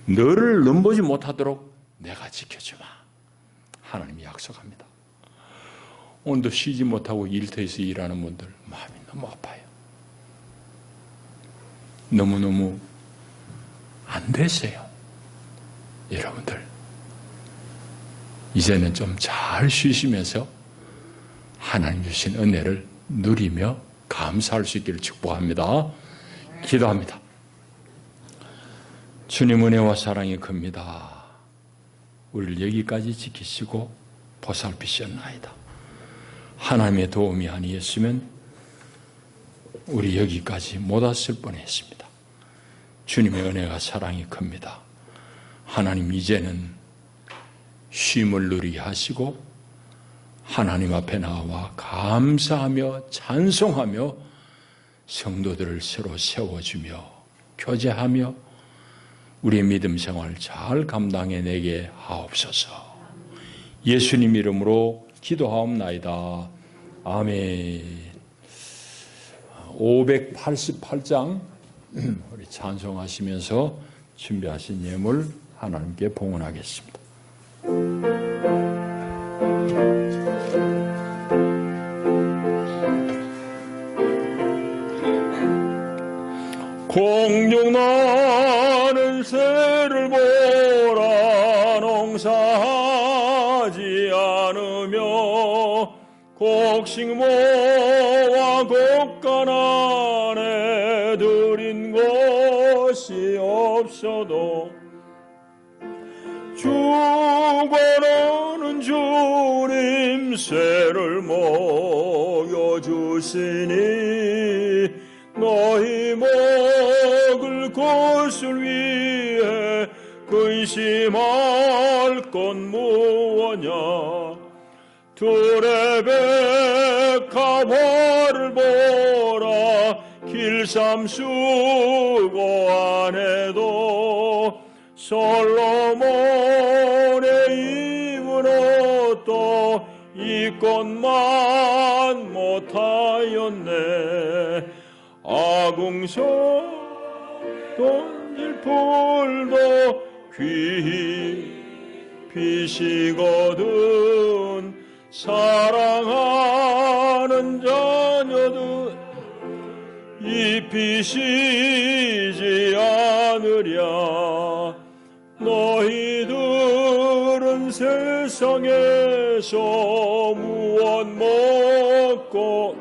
너를 넘보지 못하도록 내가 지켜주마. 하나님이 약속합니다. 오늘도 쉬지 못하고 일터에서 일하는 분들 마음이 너무 아파요. 너무너무 안 되세요. 여러분들 이제는 좀 잘 쉬시면서 하나님 주신 은혜를 누리며 감사할 수 있기를 축복합니다. 기도합니다. 주님 은혜와 사랑이 큽니다. 우리를 여기까지 지키시고 보살피셨나이다. 하나님의 도움이 아니었으면 우리 여기까지 못 왔을 뻔했습니다. 주님의 은혜가 사랑이 큽니다. 하나님 이제는 쉼을 누리게 하시고 하나님 앞에 나와 감사하며 찬송하며 성도들을 서로 세워주며 교제하며 우리의 믿음 생활 잘 감당해내게 하옵소서. 예수님 이름으로 기도하옵나이다. 아멘. 588장 우리 찬송하시면서 준비하신 예물 하나님께 봉헌하겠습니다. 공중 나는 새를 보라. 농사하지 않으며 곡식모와 곡간 안에 들인 것이 없어도 죽어나는 주님 새를 먹여주시니 너희 먹을 것을 위해 근심할 건 무엇냐. 두레베카바를 보라. 길삼수고 안에도 솔로몬의 입은 것도 이것만 못하였네. 아궁소 던질 풀도 귀히 피시거든. 사랑하는 자녀들 이 피시지 않으랴. 너희들은 세상에서 무엇 먹고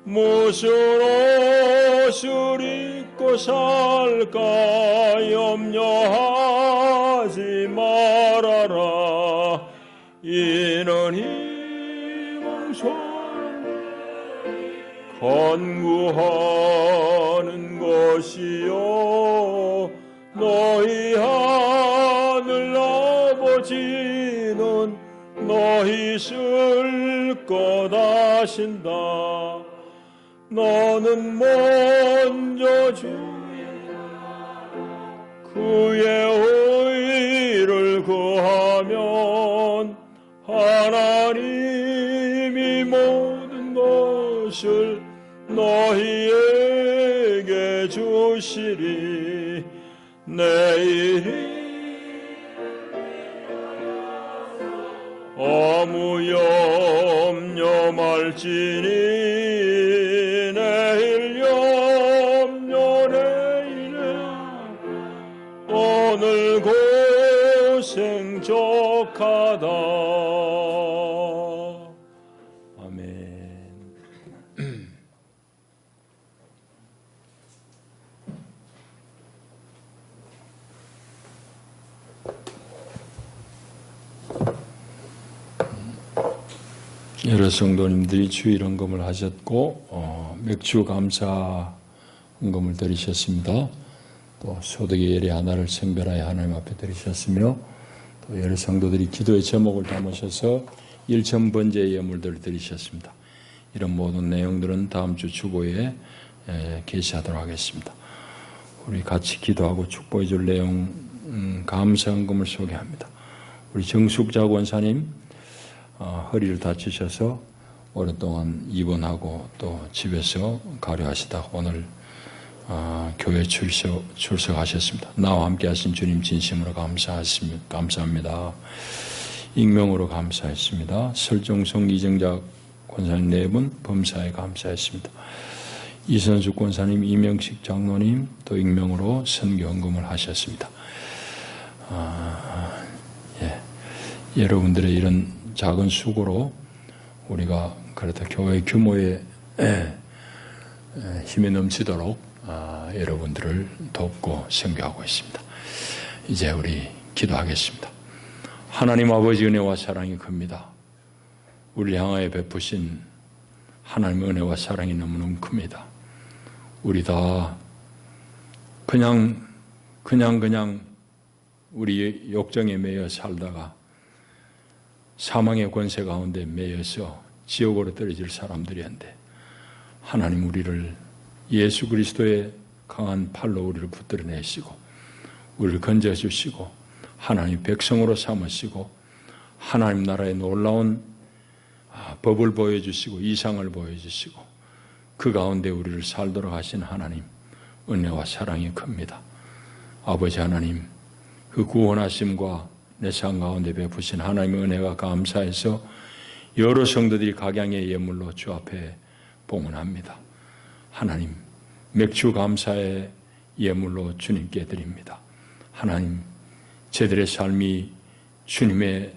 무슨 옷을 입고 살까 염려하지 말아라. 이는 희망 간구하는 것이요 너희 하늘 아버지는 너희 쓸 것 아신다. 너는 먼저 그의 의를 구하면 하나님이 모든 것을 너희에게 주시리. 내일이 아무 염려 말지니 내일 염려 내일에 오늘 고생 족하다. 아멘. 여러 성도님들이 주일 헌금을 하셨고 맥주 감사 헌금을 드리셨습니다. 또 소득의 예리 하나를 성별하여 하나님 앞에 드리셨으며 또 여러 성도들이 기도의 제목을 담으셔서 1,000번제의 예물들을 드리셨습니다. 이런 모든 내용들은 다음 주 주보에 게시하도록 하겠습니다. 우리 같이 기도하고 축복해 줄 내용 감사 헌금을 소개합니다. 우리 정숙자 권사님 허리를 다치셔서 오랫동안 입원하고 또 집에서 가려하시다가 오늘 교회 출석하셨습니다. 나와 함께 하신 주님 진심으로 감사합니다. 익명으로 감사했습니다. 설종성 이정작 권사님 4분 범사에 감사했습니다. 이선숙 권사님, 이명식 장로님 또 익명으로 선교 헌금을 하셨습니다. 여러분들의 이런 작은 수고로 우리가 그래도 교회 규모에 힘이 넘치도록 여러분들을 돕고 선교하고 있습니다. 이제 우리 기도하겠습니다. 하나님 아버지 은혜와 사랑이 큽니다. 우리를 향하여 베푸신 하나님의 은혜와 사랑이 너무너무 큽니다. 우리 다 그냥 우리 욕정에 매여 살다가 사망의 권세 가운데 매여서 지옥으로 떨어질 사람들이었는데 하나님 우리를 예수 그리스도의 강한 팔로 우리를 붙들어내시고 우리를 건져주시고 하나님 백성으로 삼으시고 하나님 나라의 놀라운 법을 보여주시고 이상을 보여주시고 그 가운데 우리를 살도록 하신 하나님 은혜와 사랑이 큽니다. 아버지 하나님 그 구원하심과 내 삶 가운데 베푸신 하나님의 은혜가 감사해서 여러 성도들이 각양의 예물로 주 앞에 봉헌합니다. 하나님 맥주 감사의 예물로 주님께 드립니다. 하나님 저들의 삶이 주님의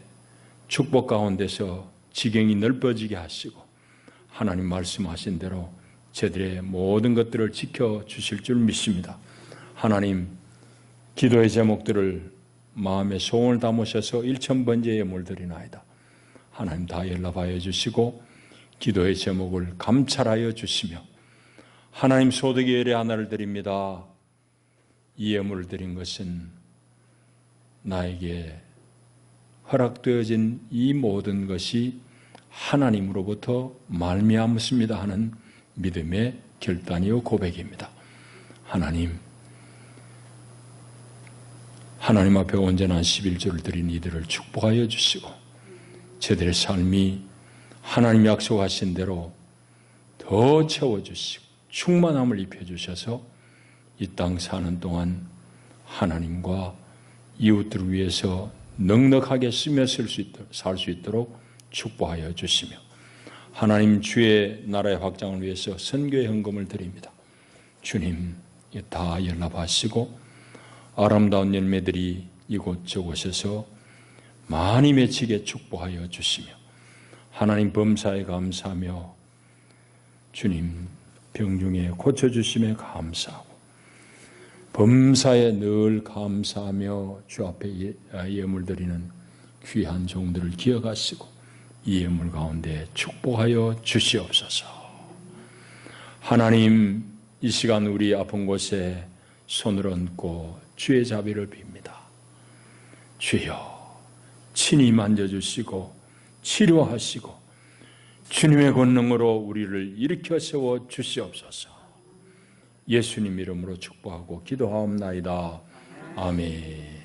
축복 가운데서 지경이 넓어지게 하시고 하나님 말씀하신 대로 저들의 모든 것들을 지켜주실 줄 믿습니다. 하나님 기도의 제목들을 마음에 소원을 담으셔서 1,000번째 예물 드리나이다. 하나님 다 연락하여 주시고 기도의 제목을 감찰하여 주시며 하나님 소득의 예례 하나를 드립니다. 이 예물을 드린 것은 나에게 허락되어진 이 모든 것이 하나님으로부터 말미암습니다 하는 믿음의 결단이요 고백입니다. 하나님 하나님 앞에 온전한 11조를 드린 이들을 축복하여 주시고 저들의 삶이 하나님 약속하신 대로 더 채워주시고 충만함을 입혀주셔서 이 땅 사는 동안 하나님과 이웃들을 위해서 넉넉하게 쓰며 살 수 있도록 축복하여 주시며 하나님 주의 나라의 확장을 위해서 선교의 헌금을 드립니다. 주님 다 연락하시고 아름다운 열매들이 이곳저곳에서 많이 맺히게 축복하여 주시며 하나님 범사에 감사하며 주님 병중에 고쳐주심에 감사하고 범사에 늘 감사하며 주 앞에 예물 드리는 귀한 종들을 기억하시고 이 예물 가운데 축복하여 주시옵소서. 하나님 이 시간 우리 아픈 곳에 손을 얹고 주의 자비를 빕니다. 주여 친히 만져주시고 치료하시고 주님의 권능으로 우리를 일으켜 세워 주시옵소서. 예수님 이름으로 축복하고 기도하옵나이다. 아멘.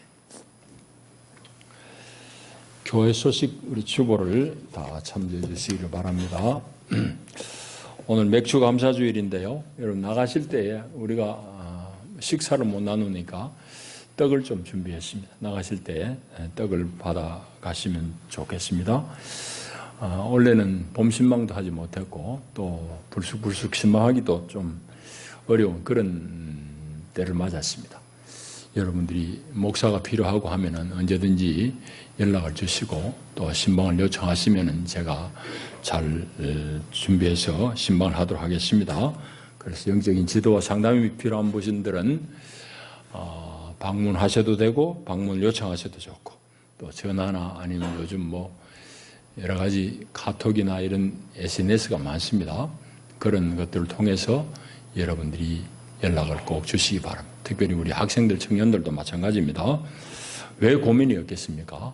교회 소식 우리 주보를 다 참조해 주시기를 바랍니다. 오늘 맥주 감사주일인데요. 여러분 나가실 때 우리가 식사를 못 나누니까 떡을 좀 준비했습니다. 나가실 때 떡을 받아 가시면 좋겠습니다. 원래는 봄 신방도 하지 못했고 또 불쑥불쑥 신방하기도 좀 어려운 그런 때를 맞았습니다. 여러분들이 목사가 필요하고 하면은 언제든지 연락을 주시고 또 신방을 요청하시면은 제가 잘 준비해서 신방을 하도록 하겠습니다. 그래서 영적인 지도와 상담이 필요한 분들은 방문하셔도 되고 방문 요청하셔도 좋고 또 전화나 아니면 요즘 뭐 여러 가지 카톡이나 이런 SNS가 많습니다. 그런 것들을 통해서 여러분들이 연락을 꼭 주시기 바랍니다. 특별히 우리 학생들, 청년들도 마찬가지입니다. 왜 고민이 없겠습니까?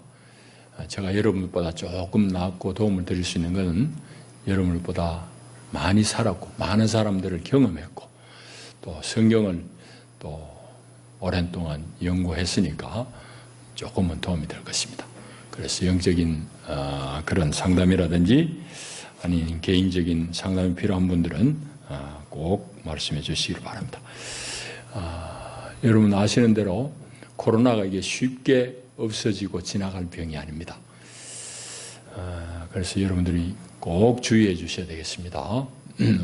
제가 여러분보다 조금 낫고 도움을 드릴 수 있는 것은 여러분보다 많이 살았고 많은 사람들을 경험했고 또 성경을 또 오랜 동안 연구했으니까 조금은 도움이 될 것입니다. 그래서 영적인 그런 상담이라든지 아니면 개인적인 상담이 필요한 분들은 꼭 말씀해 주시기 바랍니다. 여러분 아시는 대로 코로나가 이게 쉽게 없어지고 지나갈 병이 아닙니다. 그래서 여러분들이 꼭 주의해 주셔야 되겠습니다.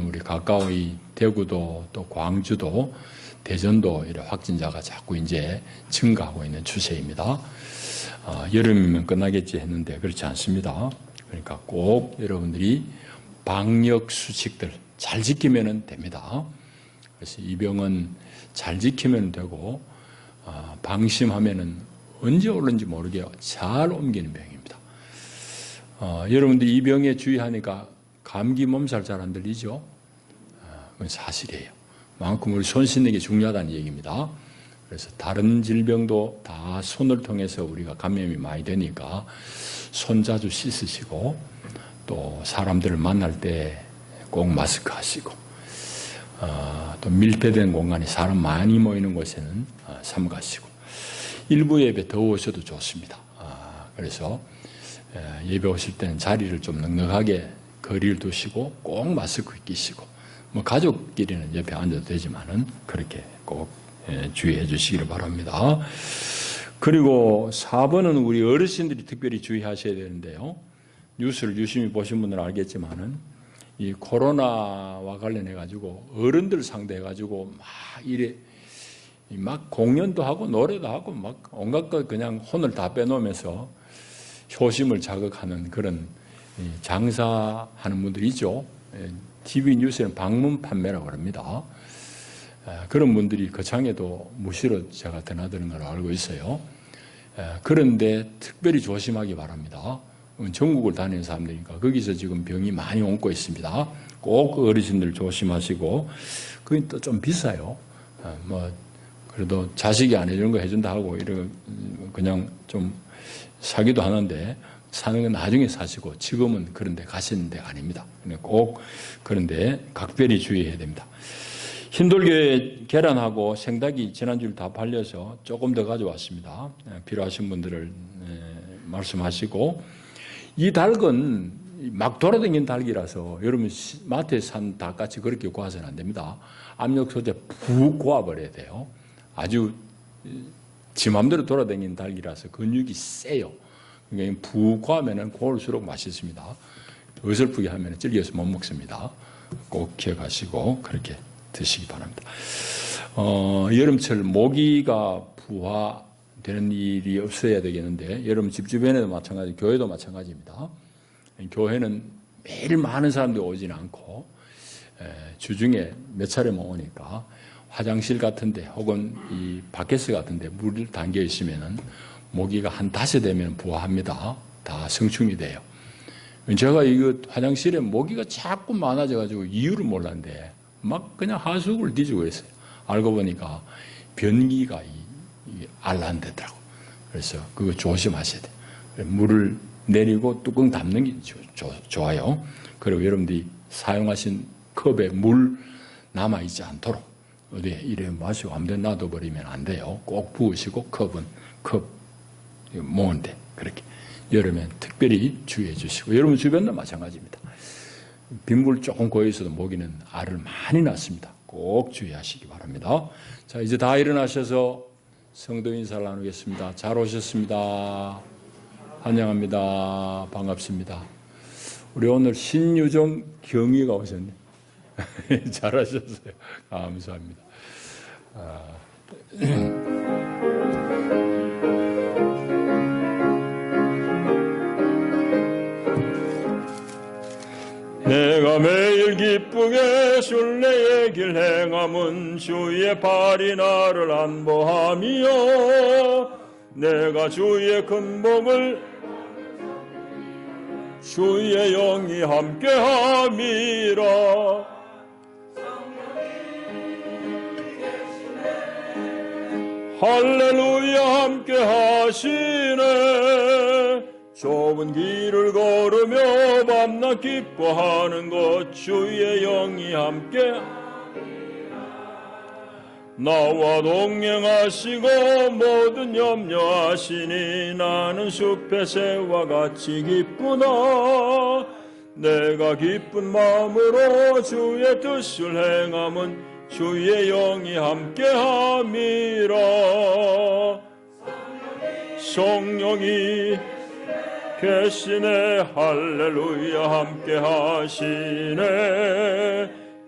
우리 가까이 대구도 또 광주도 대전도 이런 확진자가 자꾸 이제 증가하고 있는 추세입니다. 여름이면 끝나겠지 했는데 그렇지 않습니다. 그러니까 꼭 여러분들이 방역 수칙들 잘 지키면 됩니다. 그래서 이 병은 잘 지키면 되고 방심하면은 언제 오는지 모르게 잘 옮기는 병입니다. 여러분들이 이 병에 주의하니까 감기 몸살 잘 안 들리죠? 그건 사실이에요. 만큼 우리 손 씻는 게 중요하다는 얘기입니다. 그래서 다른 질병도 다 손을 통해서 우리가 감염이 많이 되니까 손 자주 씻으시고 또 사람들을 만날 때 꼭 마스크 하시고 또 밀폐된 공간에 사람 많이 모이는 곳에는 삼가시고 일부 예배 더우셔도 좋습니다. 그래서 예배 오실 때는 자리를 좀 넉넉하게 거리를 두시고 꼭 마스크 끼시고 뭐 가족끼리는 옆에 앉아도 되지만은 그렇게 꼭 주의해 주시기를 바랍니다. 그리고 4번은 우리 어르신들이 특별히 주의하셔야 되는데요. 뉴스를 유심히 보신 분들은 알겠지만은 이 코로나와 관련해 가지고 어른들 상대해 가지고 막 이래 막 공연도 하고 노래도 하고 막 온갖 것 그냥 혼을 다 빼놓으면서 효심을 자극하는 그런 장사하는 분들이 있죠. TV 뉴스에는 방문 판매라고 합니다. 그런 분들이 거창에도 무시로 제가 드나드는 걸 알고 있어요. 그런데 특별히 조심하기 바랍니다. 전국을 다니는 사람들이니까 거기서 지금 병이 많이 옮고 있습니다. 꼭 어르신들 조심하시고 그게 또 좀 비싸요. 뭐 그래도 자식이 안 해주는 거 해준다 하고 이런 그냥 좀 사기도 하는데 사는 건 나중에 사시고 지금은 그런 데 가시는 데가 아닙니다. 꼭 그런 데 각별히 주의해야 됩니다. 흰돌교에 계란하고 생닭이 지난주에 다 팔려서 조금 더 가져왔습니다. 필요하신 분들을 말씀하시고, 이 닭은 막 돌아다니는 닭이라서 여러분 마트에 산 닭같이 그렇게 구워서는 안 됩니다. 압력 소재 푹 구워버려야 돼요. 아주 지 맘대로 돌아다니는 닭이라서 근육이 세요. 그러니까 푹 구우면 구울수록 맛있습니다. 어설프게 하면 질겨서 못 먹습니다. 꼭 기억하시고 그렇게 드시기 바랍니다. 여름철 모기가 부화되는 일이 없어야 되겠는데, 여러분 집 주변에도 마찬가지, 교회도 마찬가지입니다. 교회는 매일 많은 사람들이 오지는 않고 주중에 몇 차례만 오니까 화장실 같은데 혹은 이 바켓스 같은데 물을 담겨 있으면은 모기가 한 5대면 부화합니다. 다 성충이 돼요. 제가 이거 화장실에 모기가 자꾸 많아져가지고 이유를 몰랐는데 막 그냥 하수구를 뒤지고 있어요. 알고 보니까 변기가 알란되더라고. 그래서 그거 조심하셔야 돼요. 물을 내리고 뚜껑 닫는 게 좋아요. 그리고 여러분들이 사용하신 컵에 물 남아있지 않도록 어디에 이래 마시고 아무데나 놔둬버리면 안 돼요. 꼭 부으시고 컵은 컵 모은데 그렇게 여름엔 특별히 주의해 주시고, 여러분 주변도 마찬가지입니다. 빗물 조금 고여 있어도 모기는 알을 많이 낳습니다. 꼭 주의하시기 바랍니다. 자, 이제 다 일어나셔서 성도 인사를 나누겠습니다. 잘 오셨습니다. 환영합니다. 반갑습니다. 우리 오늘 신유정 경위가 오셨네. 잘하셨어요. 감사합니다. 내가 매일 기쁘게 순례의 길 행함은 주의 발이 나를 안보하며, 내가 주의 큰 복을 주의 영이 함께함이라. 할렐루야 함께하시네. 좁은 길을 걸으며 밤낮 기뻐하는 것 주의 영이 함께 나와 동행하시고 모든 염려하시니 나는 숲의 새와 같이 기쁘다. 내가 기쁜 마음으로 주의 뜻을 행함은 주의 영이 함께함이라. 성령이 계시네. 할렐루야 함께하시네.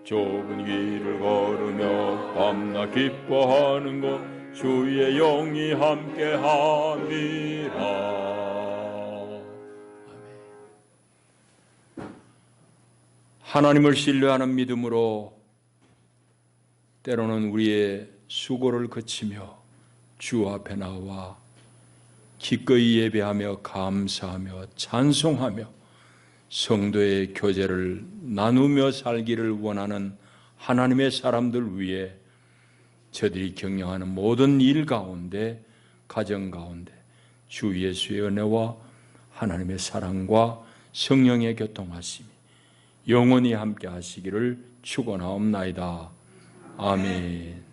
좁은 길을 걸으며 밤낮 기뻐하는 것 주의 영이 함께함이라. 하나님을 신뢰하는 믿음으로 때로는 우리의 수고를 그치며 주 앞에 나와 기꺼이 예배하며 감사하며 찬송하며 성도의 교제를 나누며 살기를 원하는 하나님의 사람들 위해 저들이 경영하는 모든 일 가운데, 가정 가운데 주 예수의 은혜와 하나님의 사랑과 성령의 교통하심이 영원히 함께 하시기를 축원하옵나이다. 아멘.